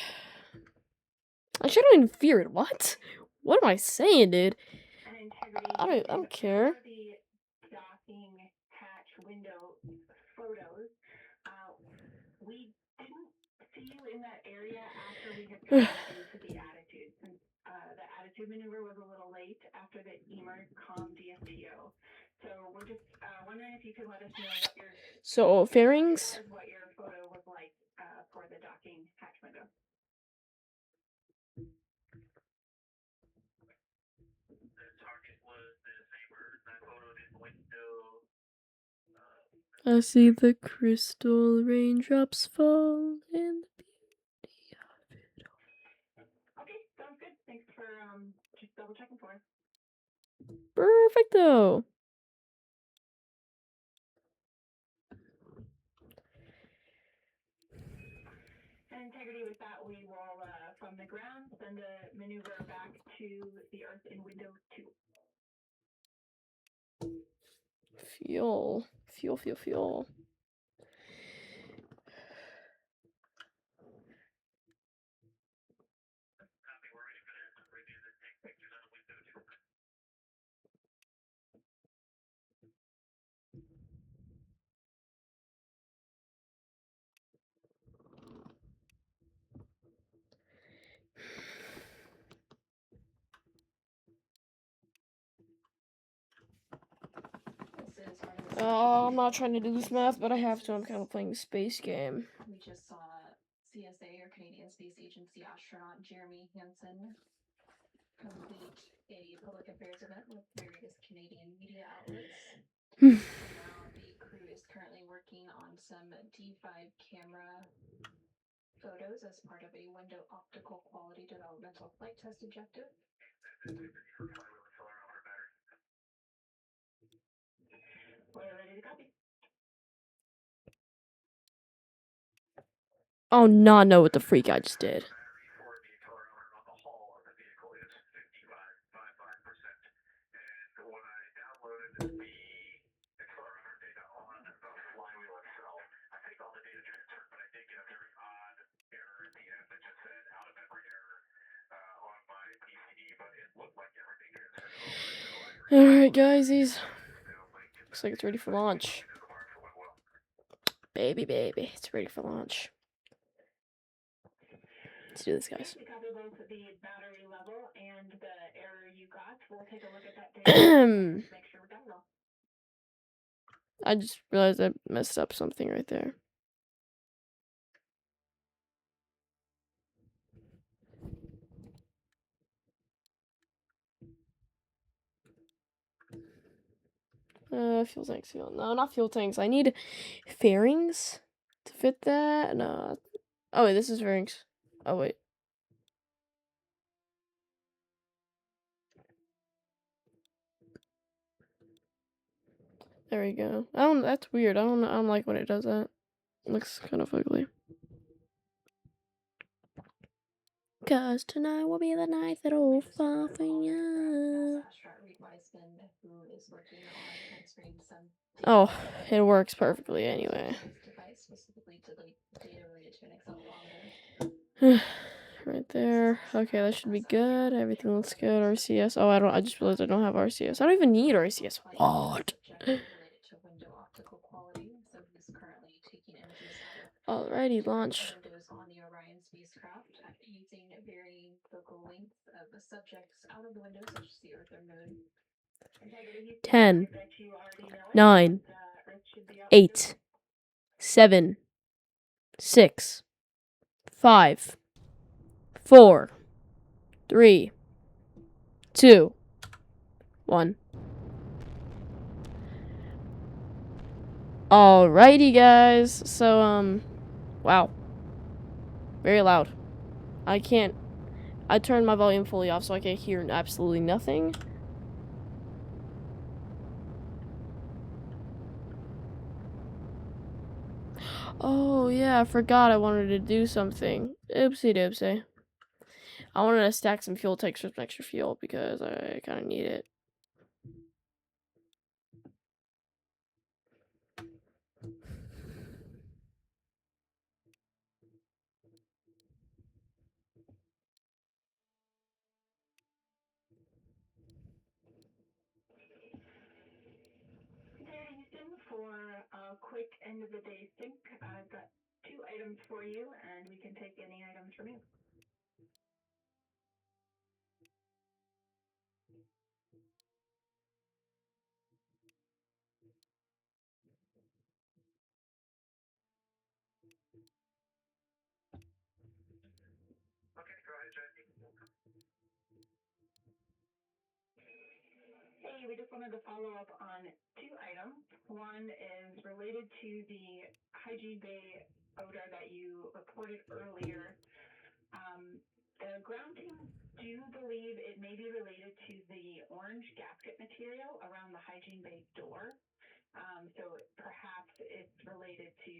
Actually, I don't even fear it. What? What am I saying, dude? I don't care. The docking hatch window photos. We didn't see you in that area after we had gotten into the attitude. Since the attitude maneuver was a little late after the EMER COM DFTO. So we're just wondering if you could let us know fairings. what your photo was like for the docking hatch window. I see the crystal raindrops fall in the beauty of it all. Okay, sounds good. Thanks for just double checking for us. Perfecto. And Integrity, with that, we will, from the ground, send a maneuver back to the Earth in window 2. Fuel. I'm not trying to do this math, but I have to. I'm kind of playing a space game. We just saw CSA, or Canadian Space Agency astronaut Jeremy Hansen, complete a public affairs event with various Canadian media outlets. Now the crew is currently working on some D5 camera photos as part of a window optical quality developmental flight test objective. We're ready to copy. Oh, not know what the freak I just did. On my Alright, guys, looks like it's ready for launch. Baby, it's ready for launch. Let's do this, guys. To cover both the battery level and the error you got, we'll take a look at that data to make sure we got it all. I just realized I messed up something right there. Fuel tanks. No, not fuel tanks. I need fairings to fit that. No. Oh, wait, this is fairings. Oh, wait. There we go. That's weird. I don't like when it does that. It looks kind of ugly. 'Cause tonight will be the night that'll fall for you. Oh, it works perfectly anyway. Right there. Okay, that should be good. Everything looks good. RCS. Oh, I just realized I don't have RCS. I don't even need RCS. What? Alrighty, launch. On the Orion spacecraft using varying focal lengths of the subjects out of the window, such as the Earth or Moon. 10, 9, 8, 7, 6, 5, 4, 3, 2, 1. Alrighty, guys. So, wow. Very loud. I turned my volume fully off so I can hear absolutely nothing. Oh, yeah, I forgot I wanted to do something. Oopsie doopsie. I wanted to stack some fuel tanks for some extra fuel because I kind of need it. For a quick end of the day sync, I've got 2 items for you, and we can take any items from you. Okay, go ahead, Jesse. Hey, we just wanted to follow up on 2 items. One is related to the hygiene bay odor that you reported earlier. The ground team do believe it may be related to the orange gasket material around the hygiene bay door. So perhaps it's related to,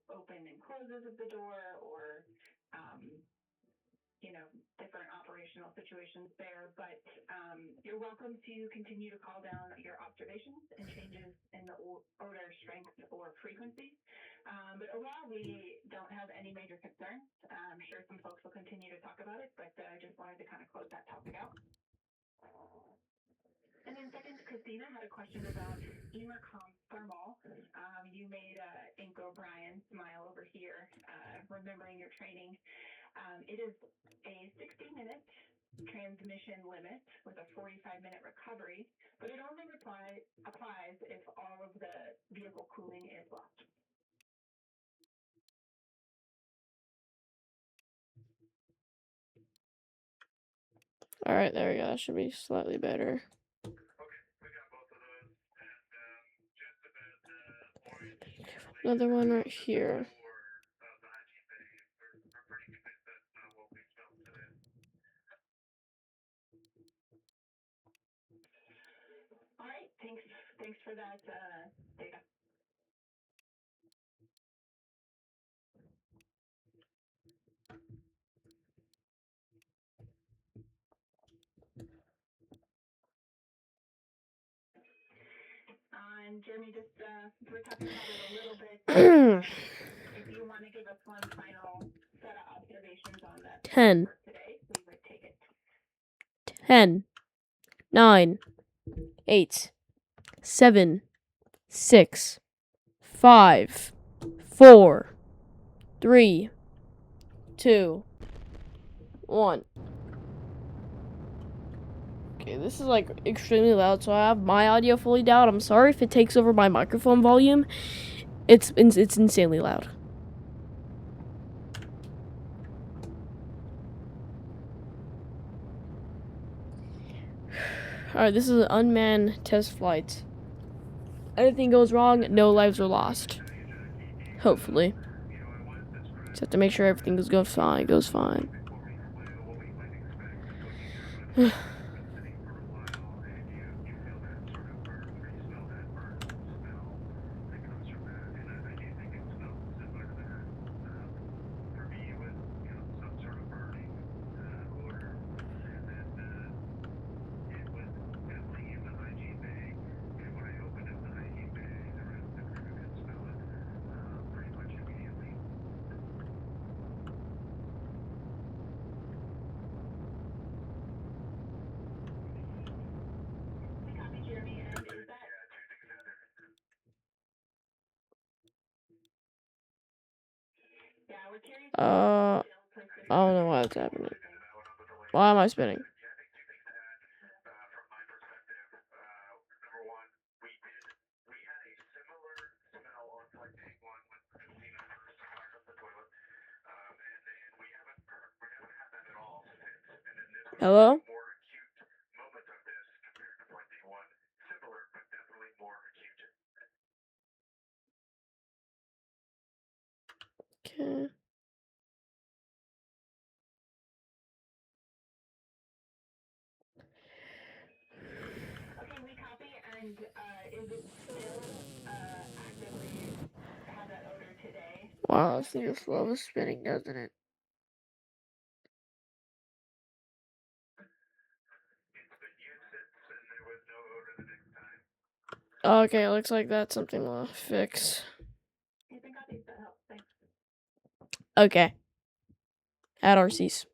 open and closes of the door or, different operational situations there. But you're welcome to continue to call down your observations and changes in the odor strength or frequency. But overall, we don't have any major concerns. I'm sure some folks will continue to talk about it, but I just wanted to kind of close that topic out. And then second, Christina had a question about Emercom thermal. You made Ink O'Brien smile over here, remembering your training. It is a 60-minute transmission limit with a 45-minute recovery, but it only applies if all of the vehicle cooling is lost. Alright, there we go. That should be slightly better. Okay, we got both of those. And just about the orange. Another one right here. We're pretty convinced that's not what we smelled today. All right, thanks for that data. And Jeremy, just we're talking about it a little bit. If you want to give us one final set of observations on that 10, today, we would take it. 10, 9, 8, 7, 6, 5, 4, 3, 2, 1. Okay, this is like extremely loud, so I have my audio fully down. I'm sorry if it takes over my microphone volume. It's insanely loud. Alright, this is an unmanned test flight. Anything goes wrong, no lives are lost. Hopefully. Just have to make sure everything goes fine. Copy, Jeremy. And is that we're curious I don't know why it's happening. Why am I spinning? Hello? Okay. okay? We copy. And is it still actively have that odor today? Wow, this thing is slow as spinning, doesn't it? Okay, looks like that's something to fix. You think copies that help? Thanks. Okay. Add RCs.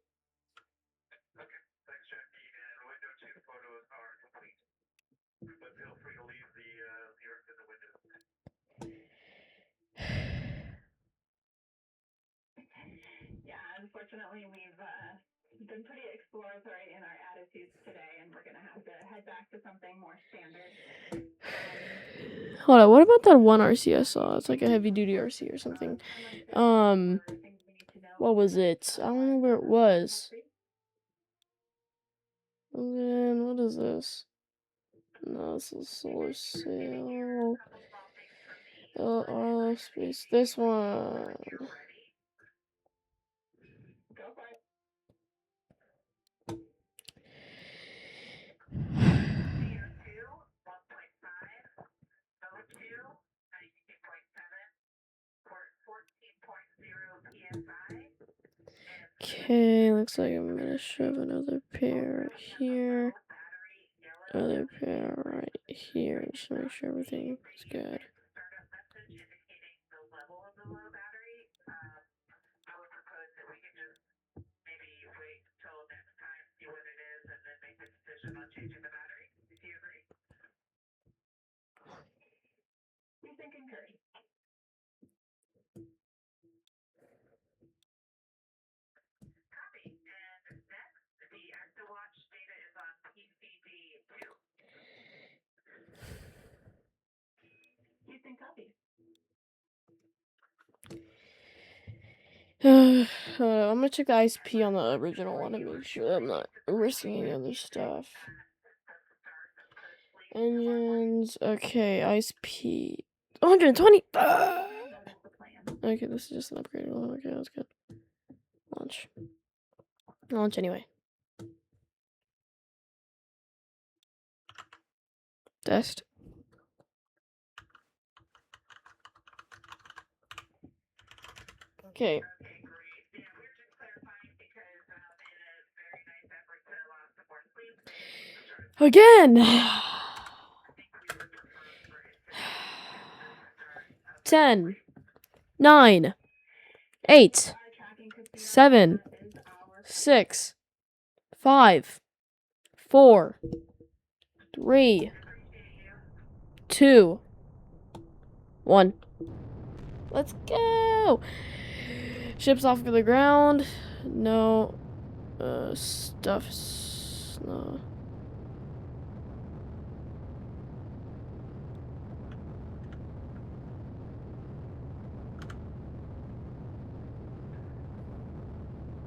Yeah, unfortunately, we've been pretty exploratory in our attitudes today, and we're gonna have to head back to something more standard. Hold on, what about that one RC I saw? It's like a heavy duty RC or something. What was it? I don't remember where it was. And then, what is this? No, this is solar sail. Arlo space. This one. Go for it. Okay, looks like I'm gonna shove another pair here. Another pair right here. Just to make sure everything is good. We think concur. Houston copies. I'm gonna check the ISP on the original one to make sure I'm not risking any other stuff. Engines. Okay, ISP. 120. Okay, this is just an upgraded one. Okay, that's good. Launch. Launch anyway. Test. Okay. Again. 10, 9, 8, 7, 6, 5, 4, 3, 2, 1. Let's go! Ships off of the ground. No. Stuff's. No.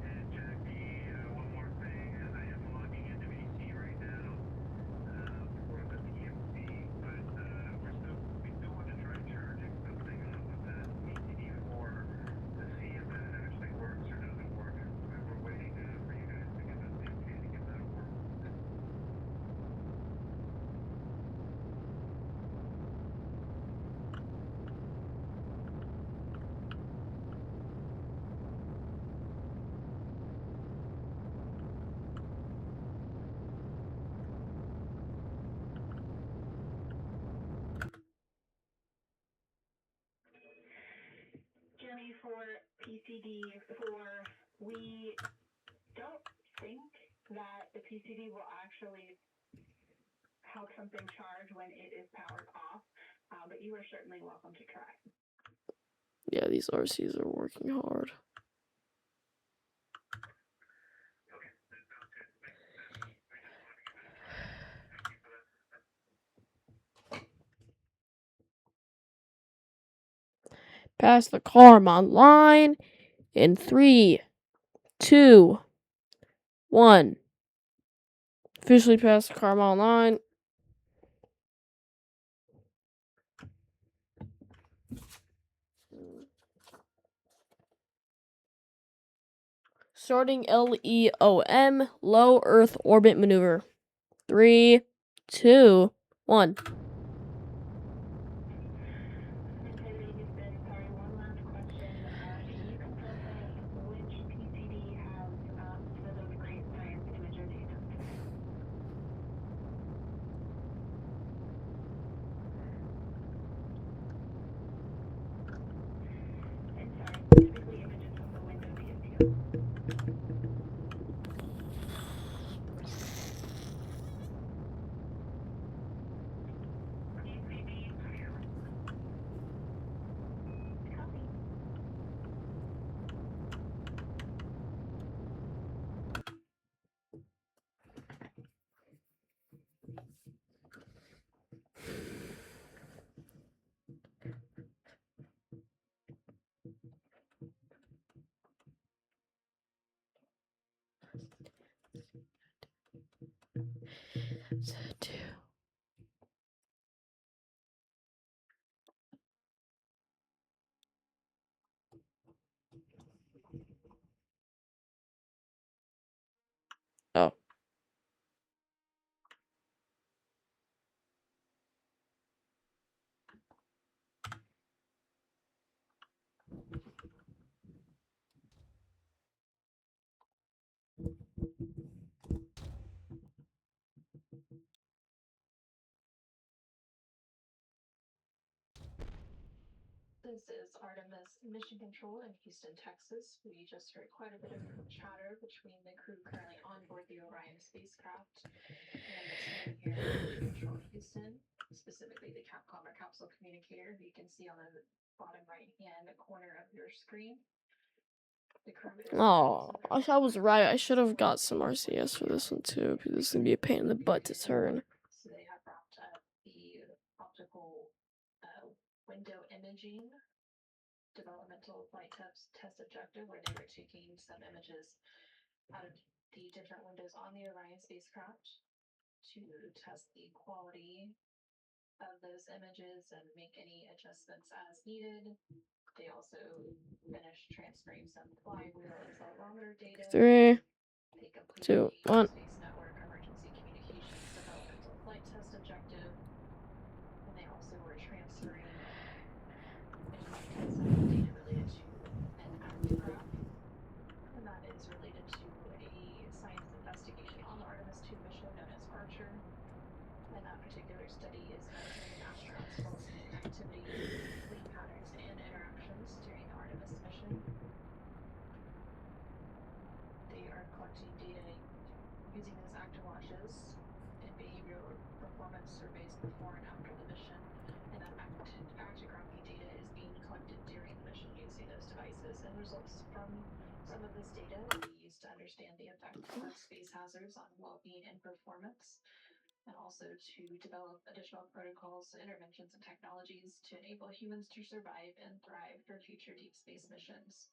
And Jackie, one more thing. I am logging into VC right now for the PMC, but we still want to try charging something off of that PCD4 to see if that actually works or doesn't work. But we're waiting for you guys to give us the okay to give that a whirl. Jimmy, for PCD4, we don't think that the PCD will actually help something charge when it is powered off, but you are certainly welcome to try. Yeah, these RCs are working hard. Okay, that sounds good. Makes sense. I just wanted to give it a try. Thank you for that. Pass the car online in 3, 2, 1. Officially pass the car online. Starting LEOM, low Earth orbit maneuver. 3, 2, 1. Integrity Houston, sorry, one last question. Can you confirm for me which PCD has some of those great science images you tested? And sorry, specifically images from the window view too. PCD2. Copy. Oh. This is Artemis Mission Control in Houston, Texas. We just heard quite a bit of chatter between the crew currently on board the Orion spacecraft and the team here at Mission Control Houston, specifically the Capcom or capsule communicator, who you can see on the bottom right-hand corner of your screen. The crew is Oh, I was right. I should have got some RCS for this one too, because this is gonna be a pain in the butt to turn. So they have wrapped up the optical window imaging developmental flight test objective, where they were taking some images out of the different windows on the Orion spacecraft to test the quality of those images and make any adjustments as needed. They also finished transferring some flywheel accelerometer data. 3, They completed 2, the 1. Space Network Emergency Communications Developmental Flight Test Objective. And they also were transferring some data related to an actigraph, and that is related to a science investigation on the Artemis 2 mission known as Archer. And that particular study is measuring astronauts' pulsing activity, sleep patterns, and interactions during the Artemis mission. They are collecting data using those active watches and behavioral performance surveys before and after the mission. analysis and results from some of this data will be used to understand the effect of space hazards on well-being and performance, and also to develop additional protocols, interventions, and technologies to enable humans to survive and thrive for future deep space missions.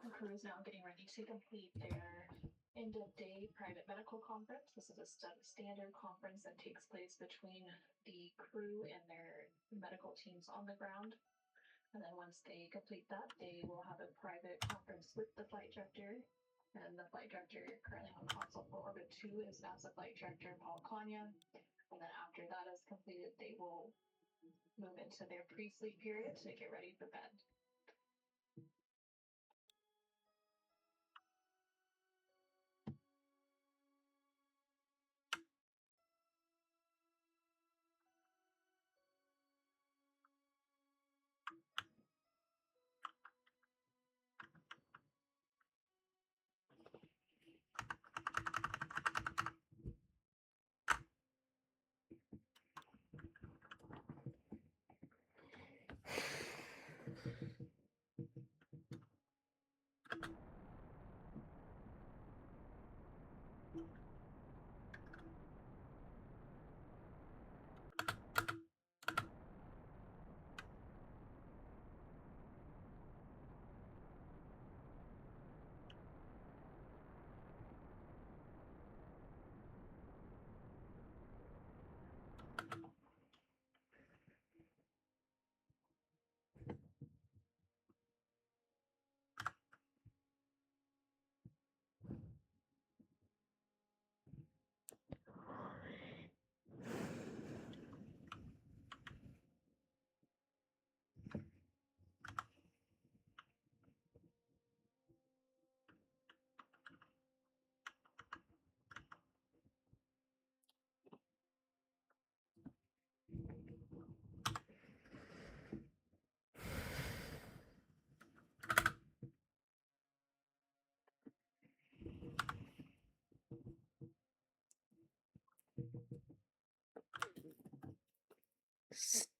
The crew is now getting ready to complete their end-of-day private medical conference. This is a standard conference that takes place between the crew and their medical teams on the ground. And then once they complete that, they will have a private conference with the flight director. And the flight director currently on console for Orbit 2 is NASA flight director Paul Kanya. And then after that is completed, they will move into their pre-sleep period to get ready for bed.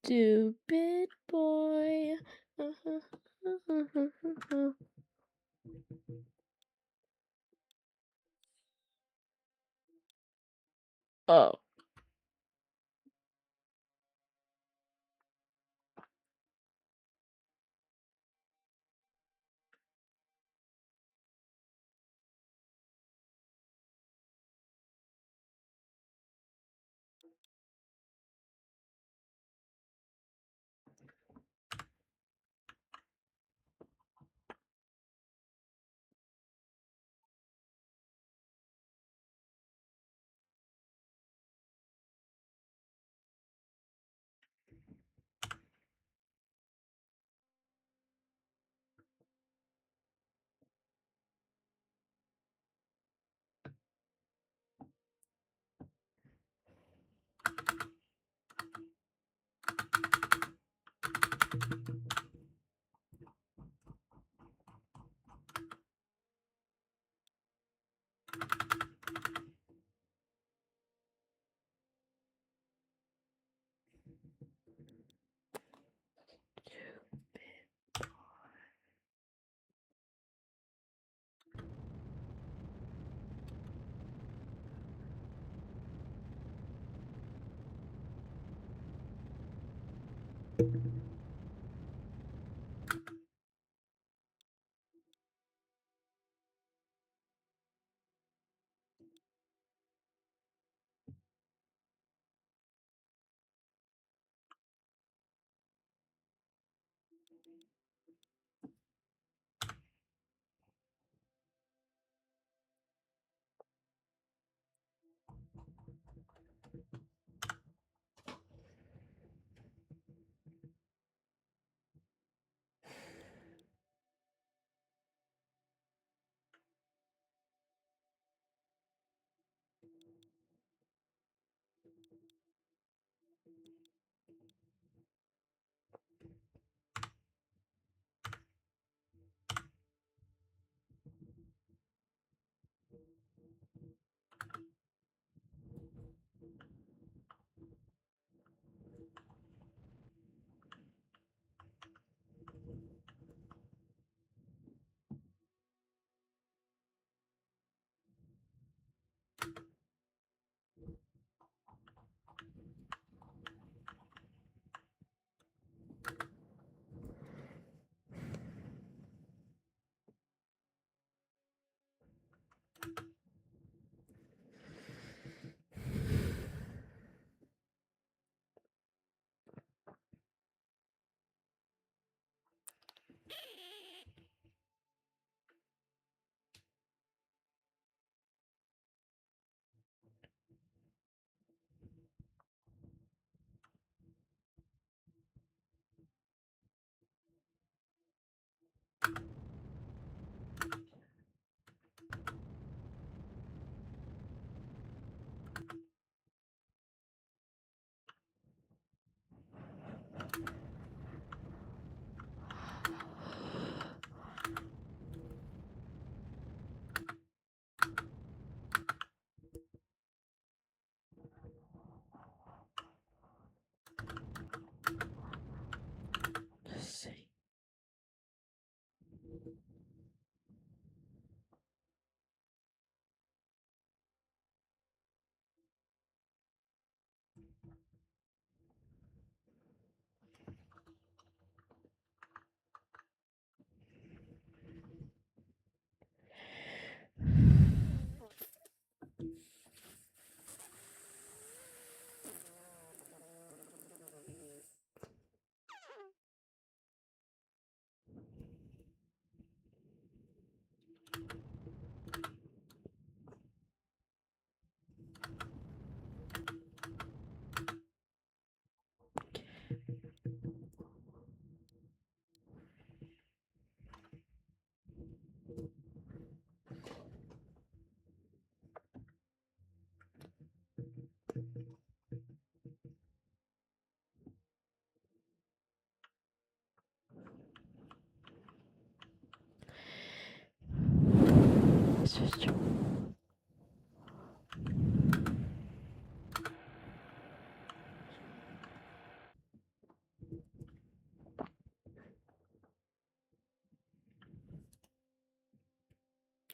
Stupid boy. Oh.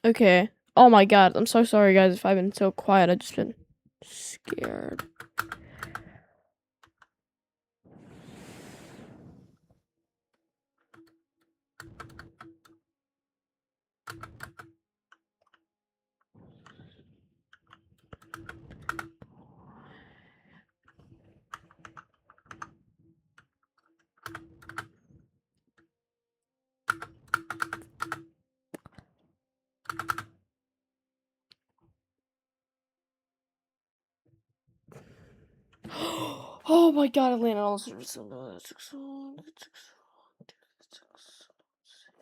Okay. Oh my god, I'm so sorry guys if I've been so quiet. I've just been scared. Oh my god, Atlanta also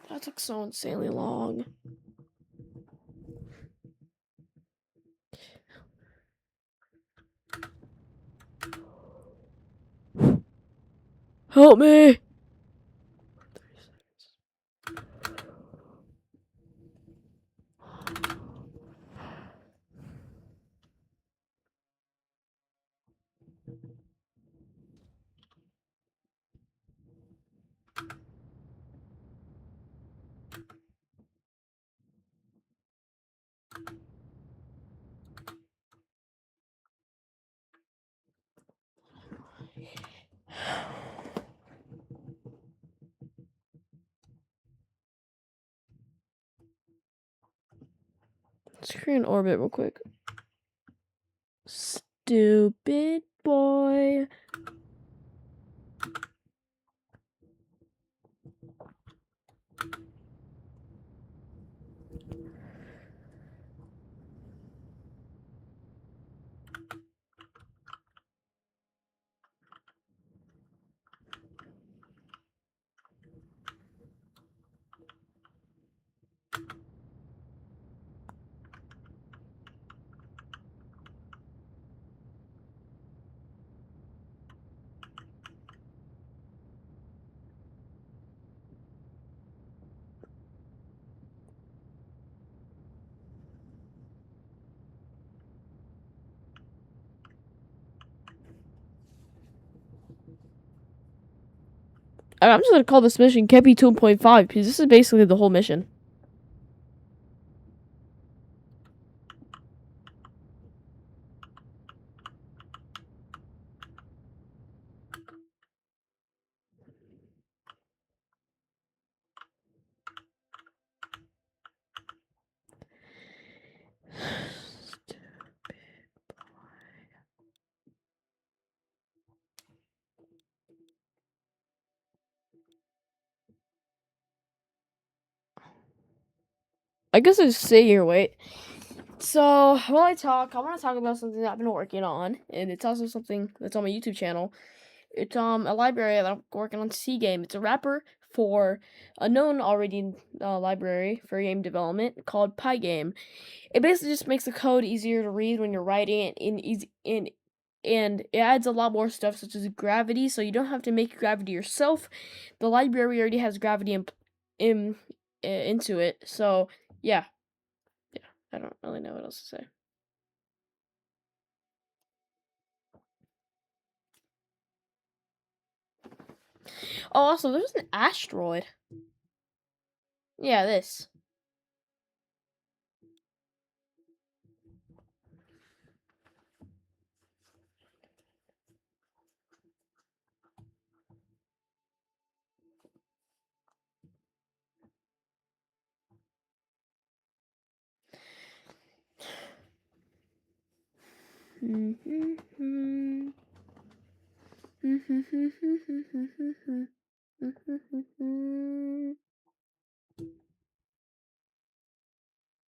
that took so insanely long. Help me! Let's create an orbit real quick. Stupid boy. I'm just gonna call this mission KEPY 2.5 because this is basically the whole mission. I guess I just sit here, wait. So, while I talk, I want to talk about something that I've been working on, and it's also something that's on my YouTube channel. It's a library that I'm working on, C Game. It's a wrapper for a known already library for game development called Pygame. It basically just makes the code easier to read when you're writing it and it adds a lot more stuff such as gravity, so you don't have to make gravity yourself. The library already has gravity into it, so yeah. I don't really know what else to say. Oh, also, there's an asteroid. Yeah, this.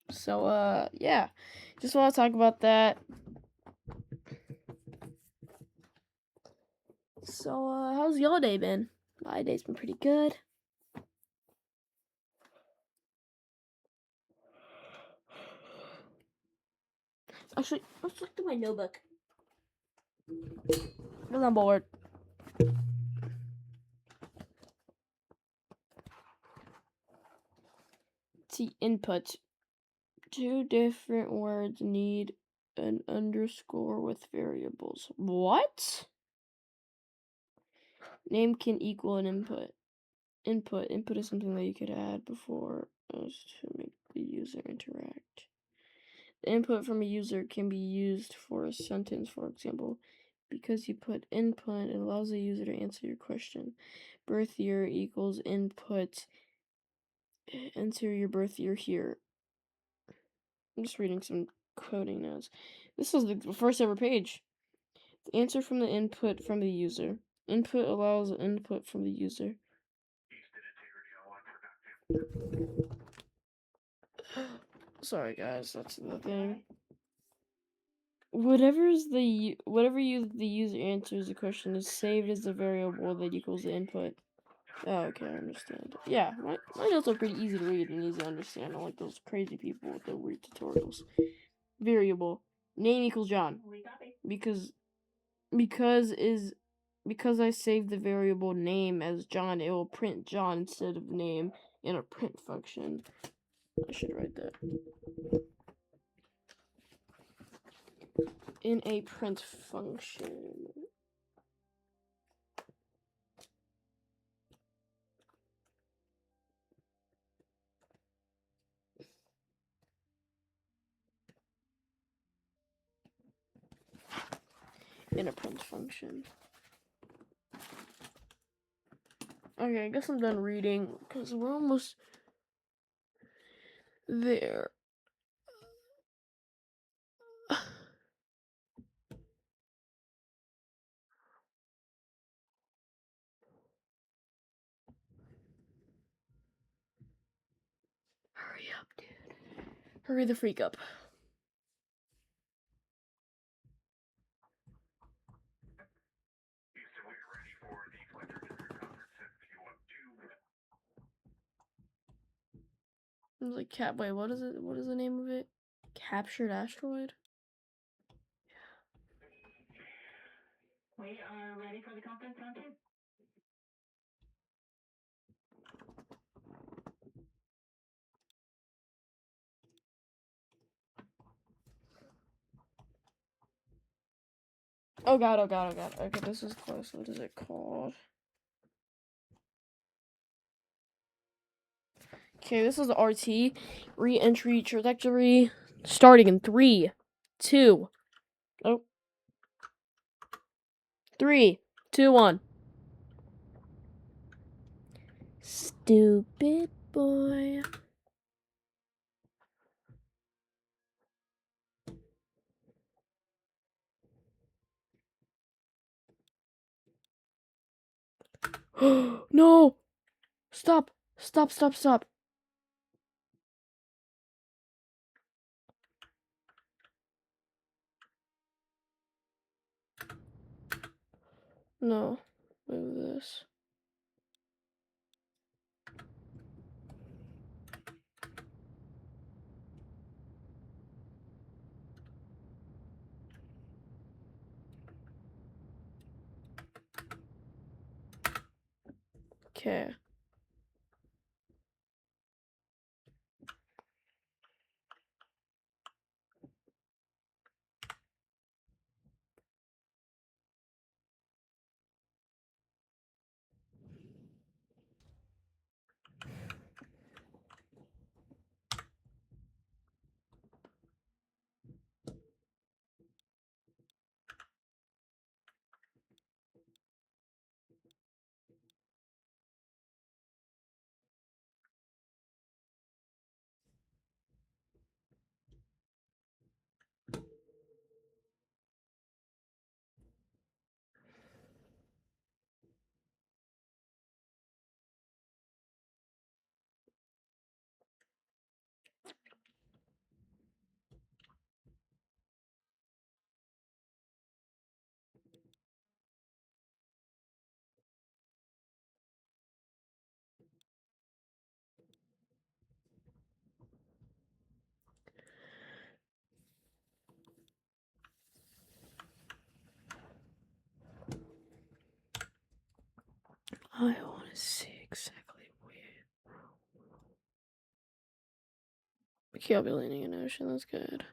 So, yeah. Just want to talk about that. So, how's y'all day been? My day's been pretty good. Actually, let's look through my notebook. Because I'm bored. See, input. Two different words need an underscore with variables. What? Name can equal an input. Input is something that you could add before us to make the user interact. The input from a user can be used for a sentence, for example. Because you put input, it allows the user to answer your question. Birth year equals input. Enter your birth year here. I'm just reading some coding notes. This is the first ever page. The answer from the input from the user. Input allows input from the user. Sorry guys, that's the thing. Whatever the user answers the question is saved as the variable that equals the input. Oh, okay, I understand. Yeah, my notes are pretty easy to read and easy to understand. I like those crazy people with the weird tutorials. Variable. Name equals John. Because I saved the variable name as John, it will print John instead of name in a print function. I should write that. In a print function. In a print function. Okay, I guess I'm done reading because we're almost there. Hurry up, dude. Hurry the freak up. I was like, wait, what is it? What is the name of it? Captured asteroid? We are ready for the conference round 2. Oh god, oh god, oh god. Okay, this is close. What is it called? Okay, this is the RT. Re-entry trajectory. Starting in 3, 2. Oh. 3, 2, 1. Stupid boy. No! Stop! Stop, stop, stop. No. Move this. Okay. I want to see exactly where. Okay, I'll be landing in ocean. That's good.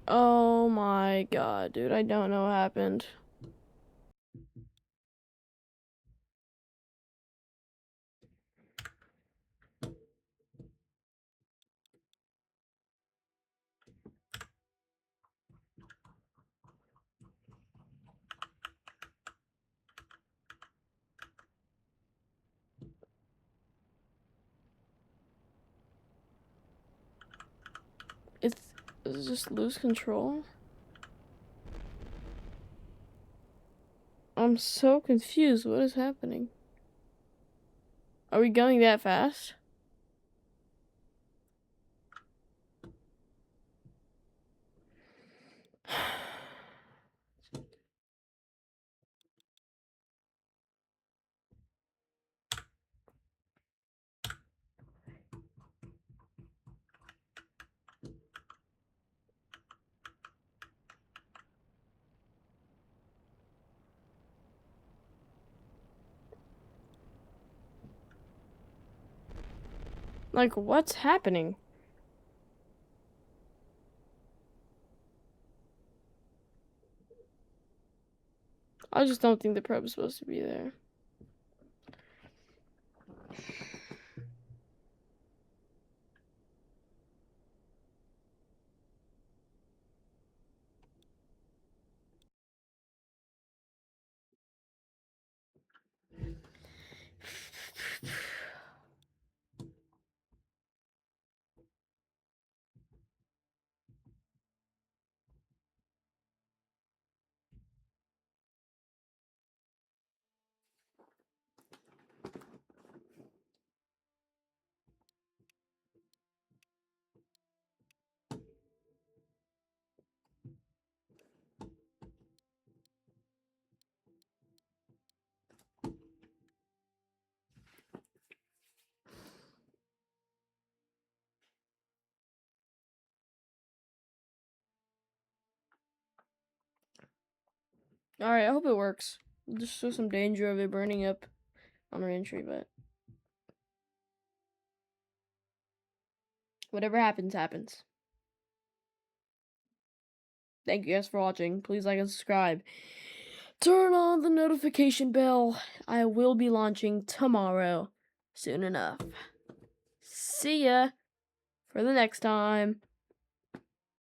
Oh my god, dude, I don't know what happened. Is it just lose control? I'm so confused. What is happening? Are we going that fast? Like, what's happening? I just don't think the probe's supposed to be there. Alright, I hope it works. There's still some danger of it burning up on our entry, but whatever happens, happens. Thank you guys for watching. Please like and subscribe. Turn on the notification bell. I will be launching tomorrow soon enough. See ya for the next time.